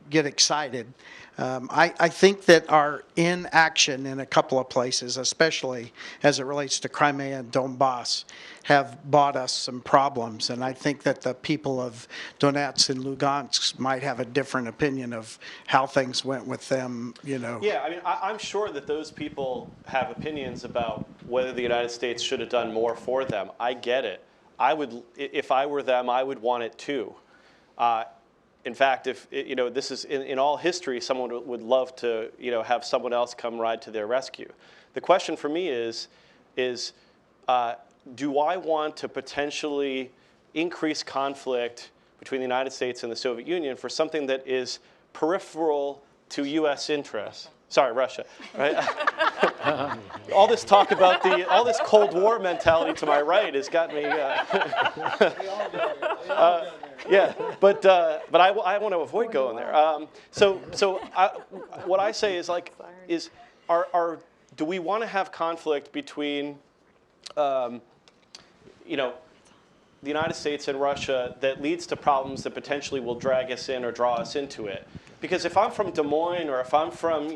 get excited. I think that our inaction in a couple of places, especially as it relates to Crimea and Donbass, have bought us some problems. And I think that the people of Donetsk and Lugansk might have a different opinion of how things went with them, Yeah, I mean, I'm sure that those people have opinions about whether the United States should have done more for them. I get it. If I were them, I would want it too. In fact, if this is in all history, someone would love to have someone else come ride to their rescue. The question for me is do I want to potentially increase conflict between the United States and the Soviet Union for something that is peripheral to U.S. interests? Sorry, Russia, right? All this talk about all this Cold War mentality to my right has got me. Yeah, but I want to avoid going there. What I say is do we want to have conflict between, the United States and Russia that leads to problems that potentially will drag us in or draw us into it? Because if I'm from Des Moines, or if I'm from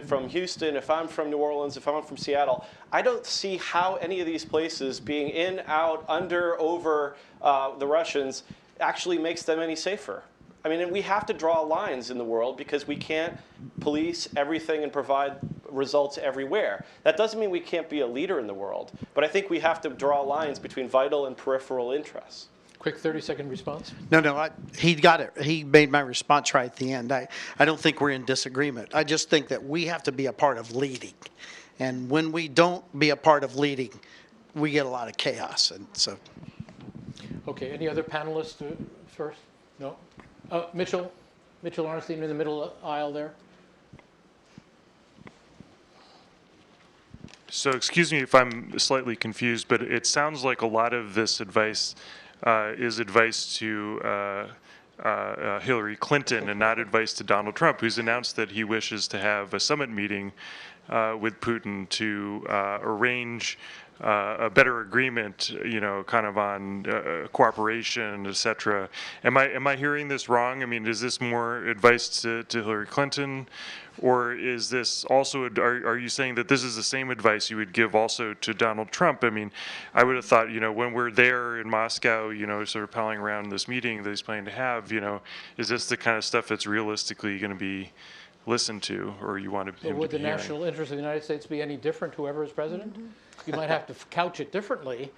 from Houston, if I'm from New Orleans, if I'm from Seattle, I don't see how any of these places being in, out, under, over the Russians actually makes them any safer. I mean, and we have to draw lines in the world because we can't police everything and provide results everywhere. That doesn't mean we can't be a leader in the world, but I think we have to draw lines between vital and peripheral interests. Quick 30-second response. No, he got it. He made my response right at the end. I don't think we're in disagreement. I just think that we have to be a part of leading. And when we don't be a part of leading, we get a lot of chaos. And so. Okay, any other panelists first? No? Mitchell Arnstein in the middle aisle there. So excuse me if I'm slightly confused, but it sounds like a lot of this advice is advice to Hillary Clinton and not advice to Donald Trump, who's announced that he wishes to have a summit meeting with Putin to arrange a better agreement, kind of on cooperation, et cetera. Am I hearing this wrong? I mean, is this more advice to Hillary Clinton, or is this also, are you saying that this is the same advice you would give also to Donald Trump? I mean, I would have thought, when we're there in Moscow, sort of palling around this meeting that he's planning to have, is this the kind of stuff that's realistically going to be listened to, or you want him to be Would the hearing? national interest of the United States be any different, whoever is president? You might have to couch it differently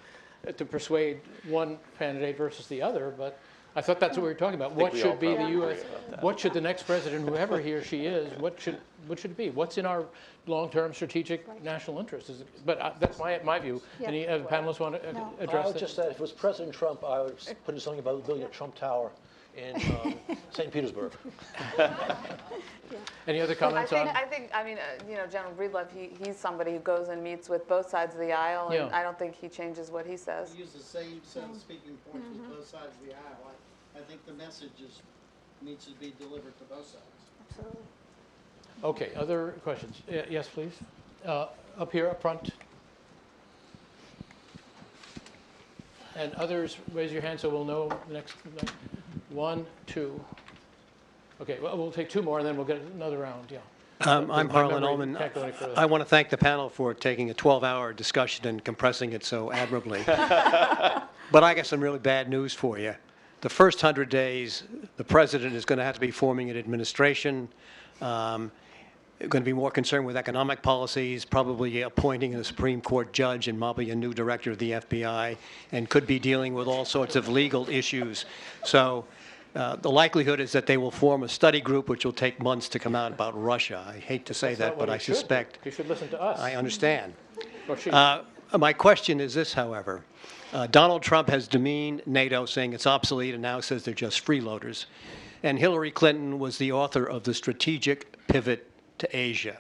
to persuade one candidate versus the other, but I thought that's what we were talking about. What should be the U.S., what should the next president, whoever he or she is, what should it be? What's in our long-term strategic national interest? But that's my view. Yeah. Any other panelists want to address I would that? just say, if it was President Trump, I would put in something about building a Trump Tower in St. Petersburg. Any other comments on? General Breedlove, he's somebody who goes and meets with both sides of the aisle, and Yeah. I don't think he changes what he says. Use the same set of speaking points with both sides of the aisle. I think the message needs to be delivered to both sides. Absolutely. Okay, other questions? Yes, please. Up here, up front. And others, raise your hand so we'll know the next. 1, 2. Okay, well, we'll take 2 more and then we'll get another round, yeah. I'm My Harlan memory Ullman. can't go any further. I want to thank the panel for taking a 12-hour discussion and compressing it so admirably. But I got some really bad news for you. The first 100 days, the president is going to have to be forming an administration, going to be more concerned with economic policies, probably appointing a Supreme Court judge and probably a new director of the FBI, and could be dealing with all sorts of legal issues. So the likelihood is that they will form a study group which will take months to come out about Russia. I hate to say that, but I suspect. You should listen to us. I understand. Or she. My question is this, however. Donald Trump has demeaned NATO, saying it's obsolete, and now says they're just freeloaders. And Hillary Clinton was the author of the strategic pivot to Asia.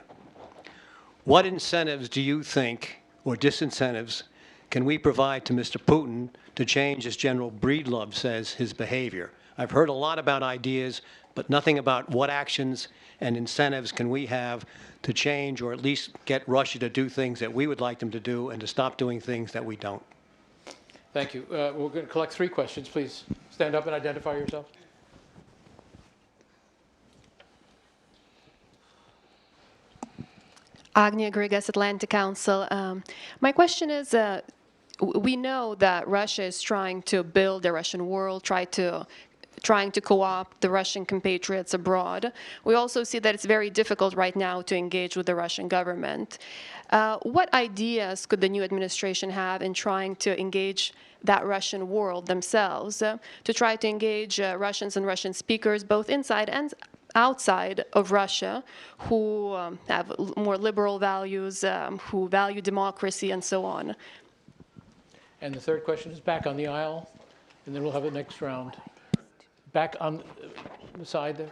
What incentives do you think, or disincentives, can we provide to Mr. Putin to change, as General Breedlove says, his behavior? I've heard a lot about ideas, but nothing about what actions and incentives can we have to change, or at least get Russia to do things that we would like them to do and to stop doing things that we don't. Thank you. We're going to collect 3 questions. Please stand up and identify yourself. Agnia Grigas, Atlantic Council. My question is, we know that Russia is trying to build the Russian world, trying to co-opt the Russian compatriots abroad. We also see that it's very difficult right now to engage with the Russian government. What ideas could the new administration have in trying to engage that Russian world themselves, to try to engage Russians and Russian speakers, both inside and outside of Russia, who have more liberal values, who value democracy, and so on? And the third question is back on the aisle, and then we'll have the next round. Back on the side there.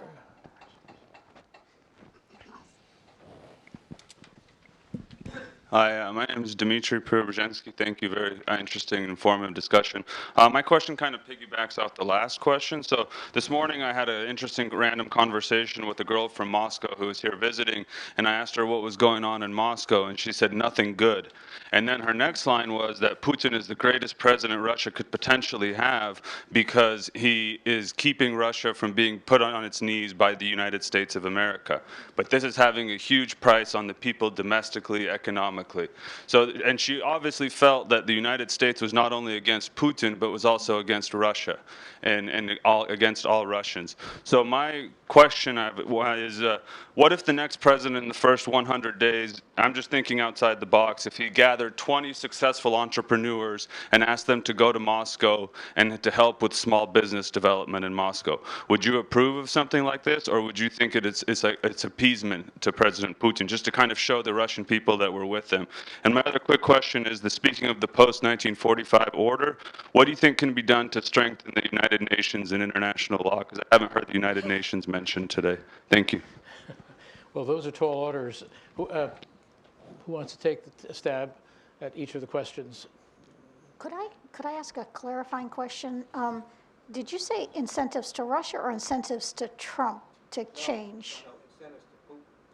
Hi, my name is Dmitry Preobrazhensky. Thank you. Very interesting and informative discussion. My question kind of piggybacks off the last question. So this morning I had an interesting random conversation with a girl from Moscow who was here visiting, and I asked her what was going on in Moscow, and she said nothing good. And then her next line was that Putin is the greatest president Russia could potentially have because he is keeping Russia from being put on its knees by the United States of America. But this is having a huge price on the people domestically, economically. So, and she obviously felt that the United States was not only against Putin, but was also against Russia and against all Russians. So my question is, what if the next president in the first 100 days, I'm just thinking outside the box, if he gathered 20 successful entrepreneurs and asked them to go to Moscow and to help with small business development in Moscow, would you approve of something like this, or would you think it's appeasement to President Putin, just to kind of show the Russian people that we're with them? And my other quick question is, speaking of the post-1945 order, what do you think can be done to strengthen the United Nations and international law? Because I haven't heard the United Nations mentioned today. Thank you. Well, those are tall orders. Who wants to take a stab at each of the questions? Could I ask a clarifying question? Did you say incentives to Russia or incentives to Trump to change?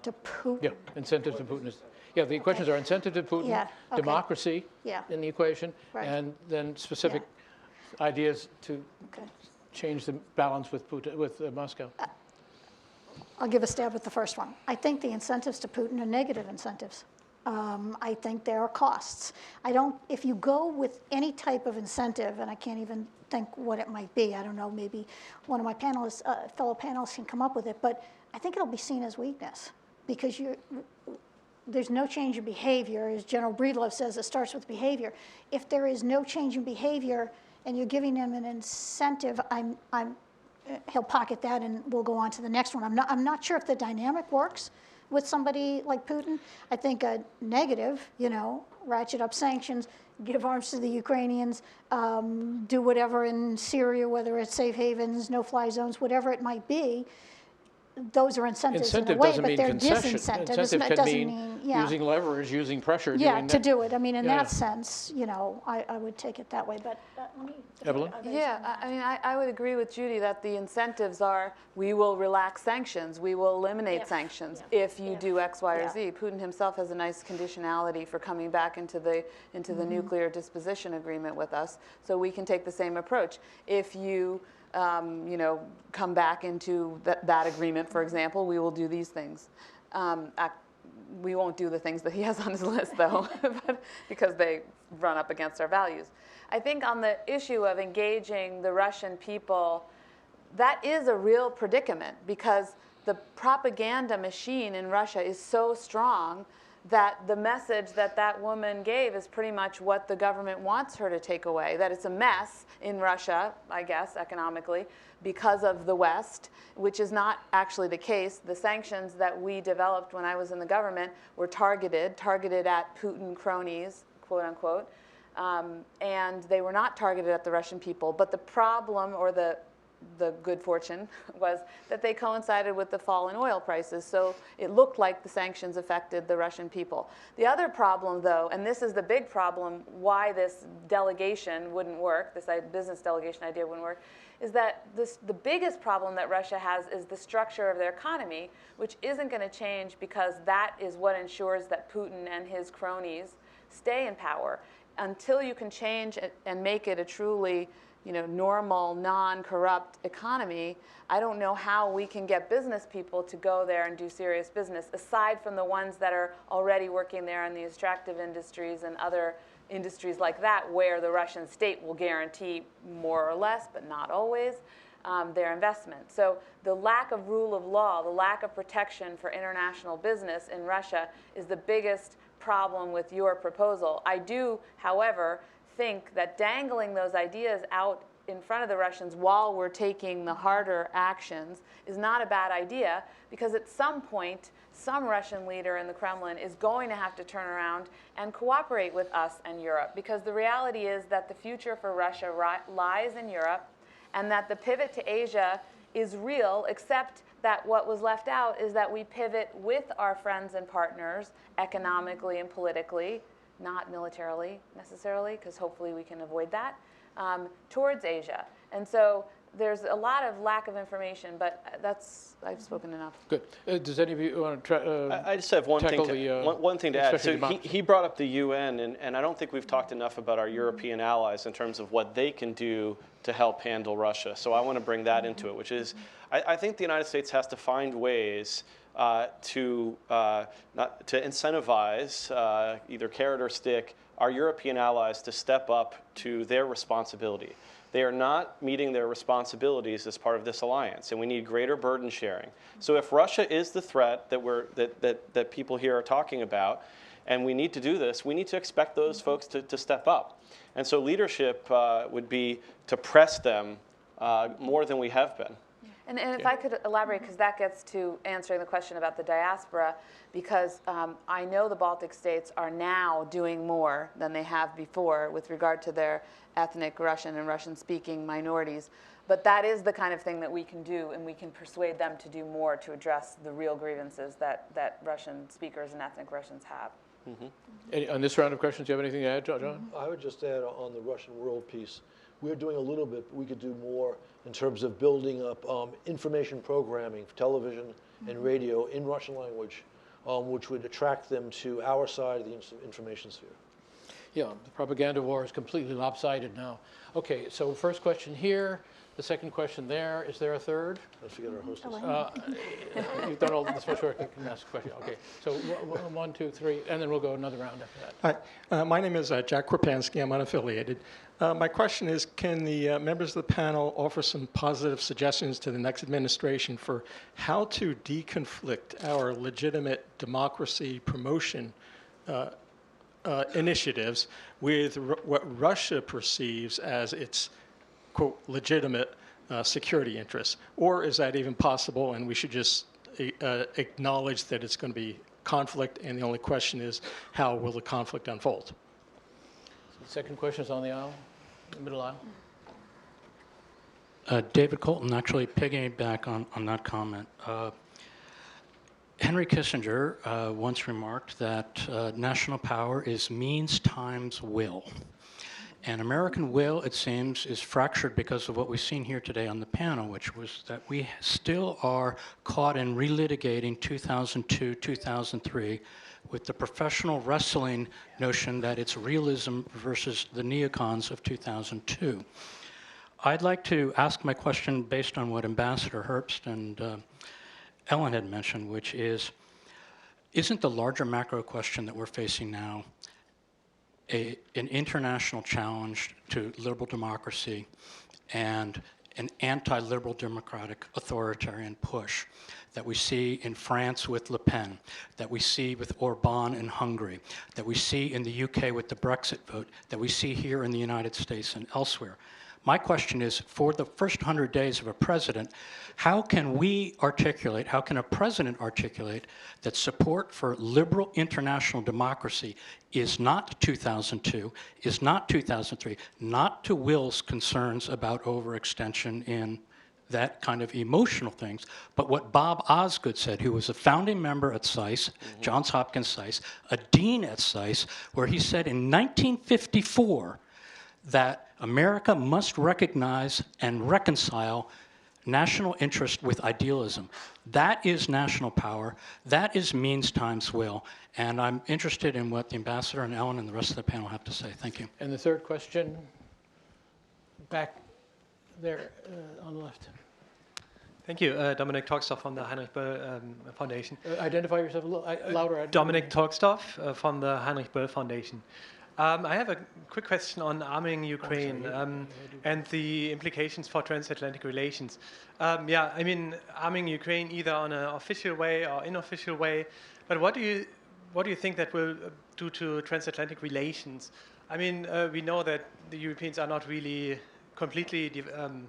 To Putin? Yeah, incentive to Putin. Yeah, the questions are incentive to Putin, Yeah, okay. democracy Yeah. in the equation, Right. and then specific ideas to change the balance with Putin, with Moscow. I'll give a stab at the first one. I think the incentives to Putin are negative incentives. I think there are costs. If you go with any type of incentive, and I can't even think what it might be, I don't know, maybe one of my panelists, fellow panelists can come up with it, but I think it'll be seen as weakness because there's no change in behavior. As General Breedlove says, it starts with behavior. If there is no change in behavior and you're giving him an incentive, he'll pocket that and we'll go on to the next one. I'm not sure if the dynamic works with somebody like Putin. I think a negative, ratchet up sanctions, give arms to the Ukrainians, do whatever in Syria, whether it's safe havens, no-fly zones, whatever it might be. Those are incentives in a Incentive way, doesn't but mean they're concession. disincentives. Incentive It can doesn't mean yeah. using leverage, using pressure. Yeah, doing to that. do it. I mean, in Yeah. that sense, I would take it that way. But let me. Evelyn? Yeah, I mean, I would agree with Judy that the incentives are, we will relax sanctions, we will eliminate sanctions if you do X, Y, or Z. Putin himself has a nice conditionality for coming back into the nuclear disposition agreement with us, so we can take the same approach. If you come back into that agreement, for example, we will do these things. We won't do the things that he has on his list, though, because they run up against our values. I think on the issue of engaging the Russian people, that is a real predicament because the propaganda machine in Russia is so strong that the message that woman gave is pretty much what the government wants her to take away, that it's a mess in Russia, I guess, economically, because of the West, which is not actually the case. The sanctions that we developed when I was in the government were targeted at Putin cronies, quote unquote, and they were not targeted at the Russian people. But the problem, or the good fortune, was that they coincided with the fall in oil prices, so it looked like the sanctions affected the Russian people. The other problem, though, and this is the big problem why this delegation wouldn't work, this business delegation idea wouldn't work, is that the biggest problem that Russia has is the structure of their economy, which isn't going to change because that is what ensures that Putin and his cronies stay in power. Until you can change it and make it a truly normal, non-corrupt economy, I don't know how we can get business people to go there and do serious business, aside from the ones that are already working there in the extractive industries and other industries like that, where the Russian state will guarantee more or less, but not always, their investment. So the lack of rule of law, the lack of protection for international business in Russia is the biggest problem with your proposal. I do, however, think that dangling those ideas out in front of the Russians while we're taking the harder actions is not a bad idea, because at some point, some Russian leader in the Kremlin is going to have to turn around and cooperate with us and Europe, because the reality is that the future for Russia lies in Europe, and that the pivot to Asia is real, except that what was left out is that we pivot with our friends and partners economically and politically, not militarily necessarily, because hopefully we can avoid that, towards Asia. And so there's a lot of lack of information, but I've spoken enough. Good. Does any of you want to I just have one thing tackle to, the, one thing to add. especially So democracy? he brought up the UN, and I don't think we've talked enough about our European allies in terms of what they can do to help handle Russia. So I want to bring that into it, which is I think the United States has to find ways to incentivize, either carrot or stick, our European allies to step up to their responsibility. They are not meeting their responsibilities as part of this alliance, and we need greater burden sharing. So if Russia is the threat that people here are talking about, and we need to do this, we need to expect those folks to step up. And so leadership would be to press them more than we have been. And if I could elaborate, because that gets to answering the question about the diaspora, because I know the Baltic states are now doing more than they have before with regard to their ethnic Russian and Russian-speaking minorities. But that is the kind of thing that we can do, and we can persuade them to do more to address the real grievances that Russian speakers and ethnic Russians have. Mm-hmm. On this round of questions, do you have anything to add, John? I would just add on the Russian world piece, we're doing a little bit, but we could do more in terms of building up information programming for television and radio in Russian language, which would attract them to our side of the information sphere. Yeah, the propaganda war is completely lopsided now. Okay, so first question here, the second question there. Is there a third? Let's forget our hostess. You've done all this much work, you can ask a question. Okay, so 1, 2, 3, and then we'll go another round after that. Hi, my name is Jack Krapansky. I'm unaffiliated. My question is, can the members of the panel offer some positive suggestions to the next administration for how to deconflict our legitimate democracy promotion initiatives with what Russia perceives as its, quote, legitimate security interests? Or is that even possible and we should just acknowledge that it's going to be conflict and the only question is how will the conflict unfold? The second question is on the aisle, the middle aisle. David Colton, actually piggyback on that comment. Henry Kissinger once remarked that national power is means times will. And American will, it seems, is fractured because of what we've seen here today on the panel, which was that we still are caught in relitigating 2002, 2003 with the professional wrestling notion that it's realism versus the neocons of 2002. I'd like to ask my question based on what Ambassador Herbst and Ellen had mentioned, which is, isn't the larger macro question that we're facing now an international challenge to liberal democracy and an anti-liberal democratic authoritarian push that we see in France with Le Pen, that we see with Orban in Hungary, that we see in the UK with the Brexit vote, that we see here in the United States and elsewhere? My question is, for the first 100 days of a president, how can we articulate, how can a president articulate that support for liberal international democracy is not 2002, is not 2003, not to Will's concerns about overextension in that kind of emotional things, but what Bob Osgood said, who was a founding member at SAIS, Johns Hopkins SAIS, a dean at SAIS, where he said in 1954 that America must recognize and reconcile national interest with idealism. That is national power. That is means times will. And I'm interested in what the ambassador and Ellen and the rest of the panel have to say. Thank you. And the third question, back there on the left. Thank you. Dominic Togstoff from the Heinrich Böll Foundation. Identify yourself a little louder. Dominic Togstoff from the Heinrich Böll Foundation. I have a quick question on arming Ukraine and the implications for transatlantic relations. Yeah, I mean, arming Ukraine either on an official way or unofficial way, but what do you think that will do to transatlantic relations? I mean, we know that the Europeans are not really completely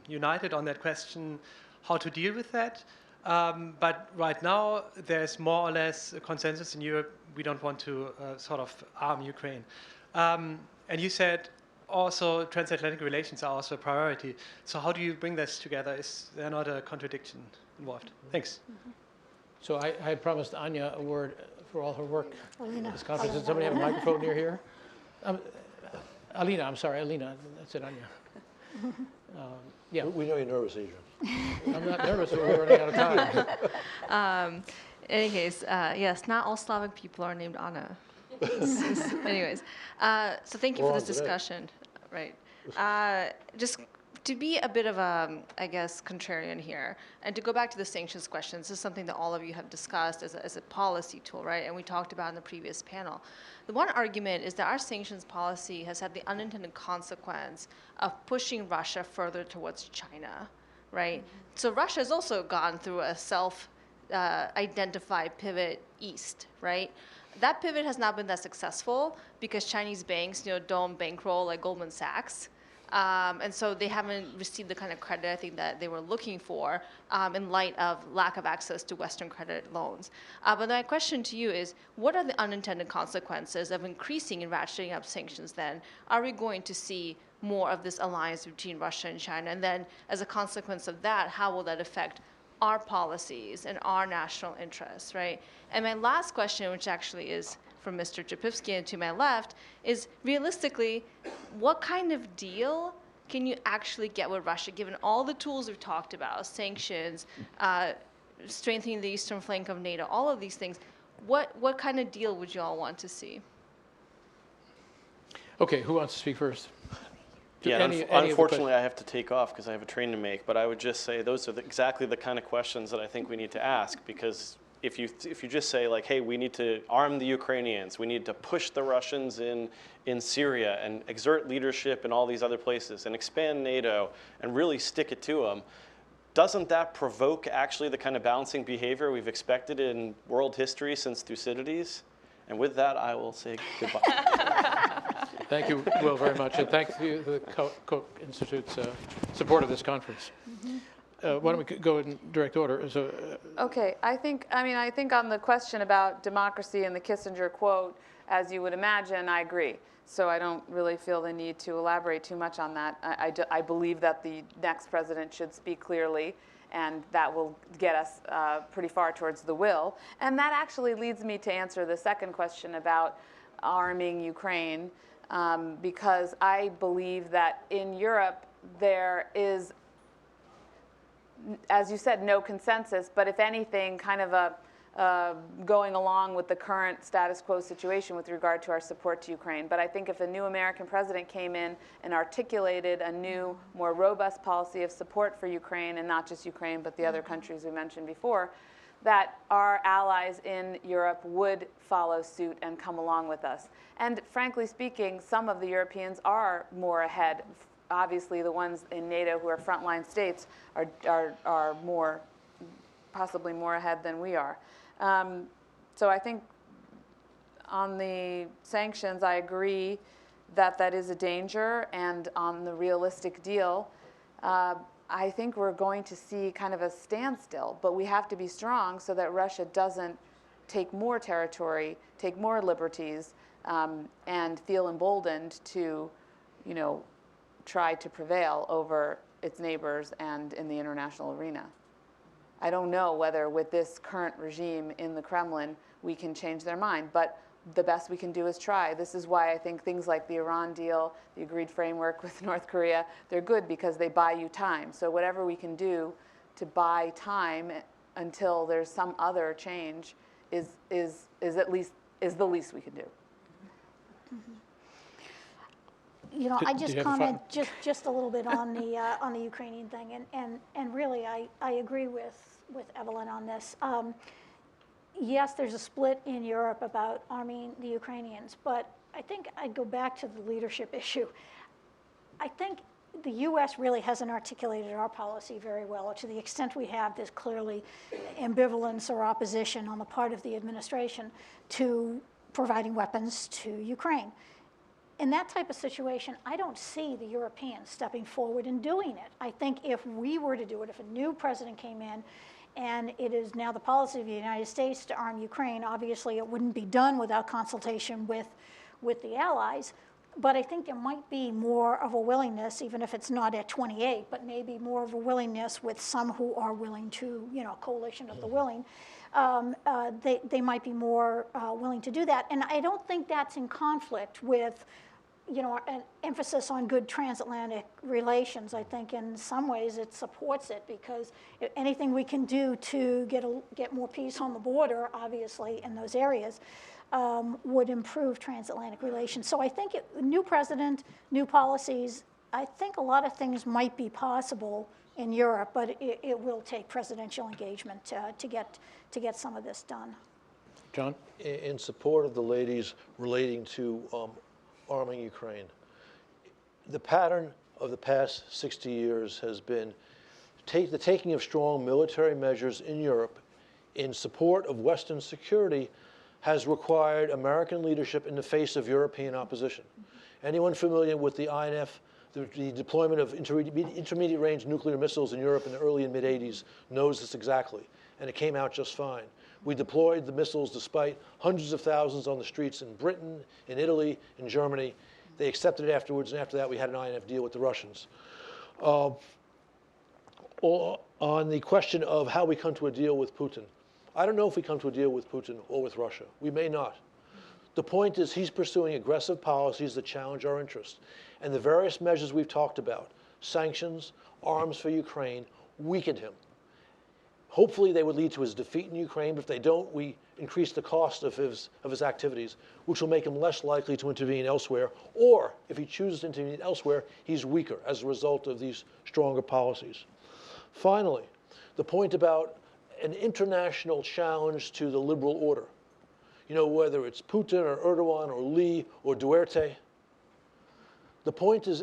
united on that question, how to deal with that. But right now, there's more or less a consensus in Europe. We don't want to sort of arm Ukraine. And you said also transatlantic relations are also a priority. So how do you bring this together? Is there not a contradiction involved? Thanks. So I had promised Anya a word for all her work Alina. at this conference. Does Alina. somebody have a microphone near here? Alina, I'm sorry, Alina. That's it, Anya. Yeah. We know you're nervous, Adrian. I'm not nervous, but we're running out of time. In any case, yes, not all Slavic people are named Anna. Anyways, so thank you for this discussion. Right. Just to be a bit of a, I guess, contrarian here, and to go back to the sanctions question, this is something that all of you have discussed as a policy tool, right? And we talked about in the previous panel. The one argument is that our sanctions policy has had the unintended consequence of pushing Russia further towards China, right? So Russia has also gone through a self-identified pivot east, right? That pivot has not been that successful because Chinese banks, don't bankroll like Goldman Sachs. And so they haven't received the kind of credit I think that they were looking for in light of lack of access to Western credit loans. But my question to you is, what are the unintended consequences of increasing and ratcheting up sanctions then? Are we going to see more of this alliance between Russia and China? And then as a consequence of that, how will that affect our policies and our national interests, right? And my last question, which actually is from Mr. Japivsky and to my left, is realistically, what kind of deal can you actually get with Russia, given all the tools we've talked about, sanctions, strengthening the eastern flank of NATO, all of these things? What kind of deal would you all want to see? Okay, who wants to speak first? Yeah, unfortunately, I have to take off because I have a train to make. But I would just say those are exactly the kind of questions that I think we need to ask. Because if you just say like, hey, we need to arm the Ukrainians, we need to push the Russians in Syria and exert leadership in all these other places and expand NATO and really stick it to them, doesn't that provoke actually the kind of balancing behavior we've expected in world history since Thucydides? And with that, I will say goodbye. Thank you, Will, very much. And thank you to the Koch Institute's support of this conference. Why don't we go in direct order? So, Okay, I think on the question about democracy and the Kissinger quote, as you would imagine, I agree. So I don't really feel the need to elaborate too much on that. I believe that the next president should speak clearly, and that will get us pretty far towards the will. And that actually leads me to answer the second question about arming Ukraine, because I believe that in Europe there is, as you said, no consensus, but if anything, kind of a going along with the current status quo situation with regard to our support to Ukraine. But I think if a new American president came in and articulated a new, more robust policy of support for Ukraine, and not just Ukraine, but the other countries we mentioned before, that our allies in Europe would follow suit and come along with us. And frankly speaking, some of the Europeans are more ahead. Obviously, the ones in NATO who are frontline states are more, possibly more ahead than we are. So I think on the sanctions, I agree that that is a danger, and on the realistic deal, I think we're going to see kind of a standstill, but we have to be strong so that Russia doesn't take more territory, take more liberties, and feel emboldened to, try to prevail over its neighbors and in the international arena. I don't know whether with this current regime in the Kremlin we can change their mind, but the best we can do is try. This is why I think things like the Iran deal, the agreed framework with North Korea, they're good because they buy you time. So whatever we can do to buy time until there's some other change is the least we can do. I just comment just a little bit on the Ukrainian thing, and really I agree with Evelyn on this. Yes, there's a split in Europe about arming the Ukrainians, but I think I'd go back to the leadership issue. I think the U.S. really hasn't articulated our policy very well. To the extent we have, there's clearly ambivalence or opposition on the part of the administration to providing weapons to Ukraine. In that type of situation, I don't see the Europeans stepping forward and doing it. I think if we were to do it, if a new president came in and it is now the policy of the United States to arm Ukraine, obviously it wouldn't be done without consultation with the allies. But I think there might be more of a willingness, even if it's not at 28, but maybe more of a willingness with some who are willing to, coalition of the willing. They might be more willing to do that. And I don't think that's in conflict with, an emphasis on good transatlantic relations. I think in some ways it supports it, because anything we can do to get more peace on the border, obviously, in those areas, would improve transatlantic relations. So I think new president, new policies, I think a lot of things might be possible in Europe, but it will take presidential engagement to get some of this done. John? In support of the ladies relating to arming Ukraine, the pattern of the past 60 years has been the taking of strong military measures in Europe in support of Western security has required American leadership in the face of European opposition. Anyone familiar with the INF, the deployment of intermediate range nuclear missiles in Europe in the early and mid 80s knows this exactly, and it came out just fine. We deployed the missiles despite hundreds of thousands on the streets in Britain, in Italy, in Germany. They accepted it afterwards, and after that we had an INF deal with the Russians. On the question of how we come to a deal with Putin, I don't know if we come to a deal with Putin or with Russia. We may not. The point is he's pursuing aggressive policies that challenge our interests. And the various measures we've talked about, sanctions, arms for Ukraine, weaken him. Hopefully they would lead to his defeat in Ukraine, but if they don't, we increase the cost of his activities, which will make him less likely to intervene elsewhere. Or if he chooses to intervene elsewhere, he's weaker as a result of these stronger policies. Finally, the point about an international challenge to the liberal order. Whether it's Putin or Erdogan or Lee or Duterte. The point is,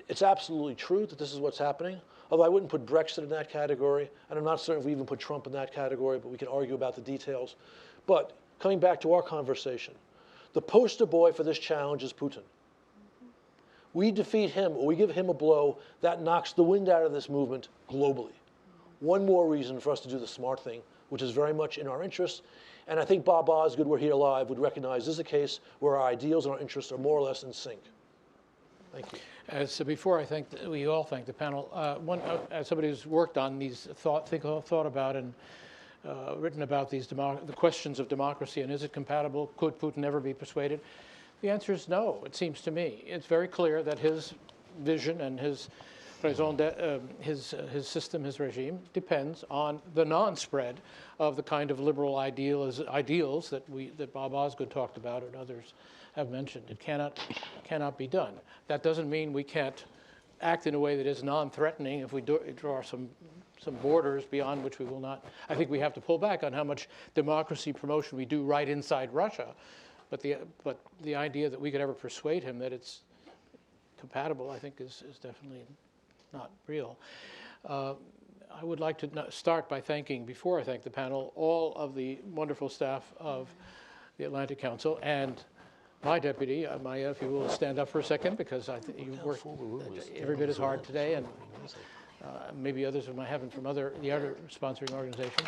it's absolutely true that this is what's happening, although I wouldn't put Brexit in that category, and I'm not certain if we even put Trump in that category, but we can argue about the details. But coming back to our conversation, the poster boy for this challenge is Putin. We defeat him, or we give him a blow, that knocks the wind out of this movement globally. One more reason for us to do the smart thing, which is very much in our interest. And I think Bob Osgood, we're here live, would recognize this is a case where our ideals and our interests are more or less in sync. Thank you. So before we all thank the panel, as somebody who's worked on these, thought about and written about these the questions of democracy and is it compatible, could Putin ever be persuaded? The answer is no, it seems to me. It's very clear that his vision and his system, his regime, depends on the non-spread of the kind of liberal ideals that Bob Osgood talked about and others have mentioned. It cannot be done. That doesn't mean we can't act in a way that is non-threatening if we draw some borders beyond which we will not. I think we have to pull back on how much democracy promotion we do right inside Russia, but the idea that we could ever persuade him that it's compatible, I think, is definitely not real. I would like to start by thanking, before I thank the panel, all of the wonderful staff of the Atlantic Council and my deputy, Maya, if you will stand up for a second, because I think you worked every bit as hard today, and maybe others of them I haven't from the other sponsoring organizations.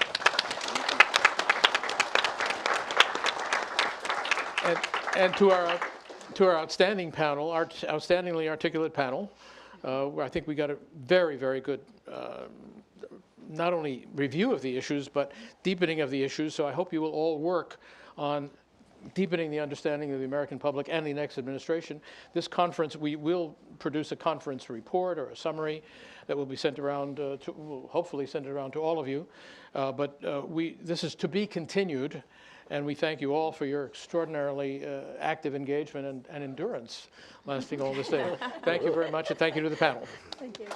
And to our outstanding panel, our outstandingly articulate panel, where I think we got a very, very good, not only review of the issues, but deepening of the issues. So I hope you will all work on deepening the understanding of the American public and the next administration. This conference, we will produce a conference report or a summary that will be sent around, we'll hopefully send it around to all of you. This is to be continued, and we thank you all for your extraordinarily active engagement and endurance lasting all this day. Thank you very much, and thank you to the panel. Thank you.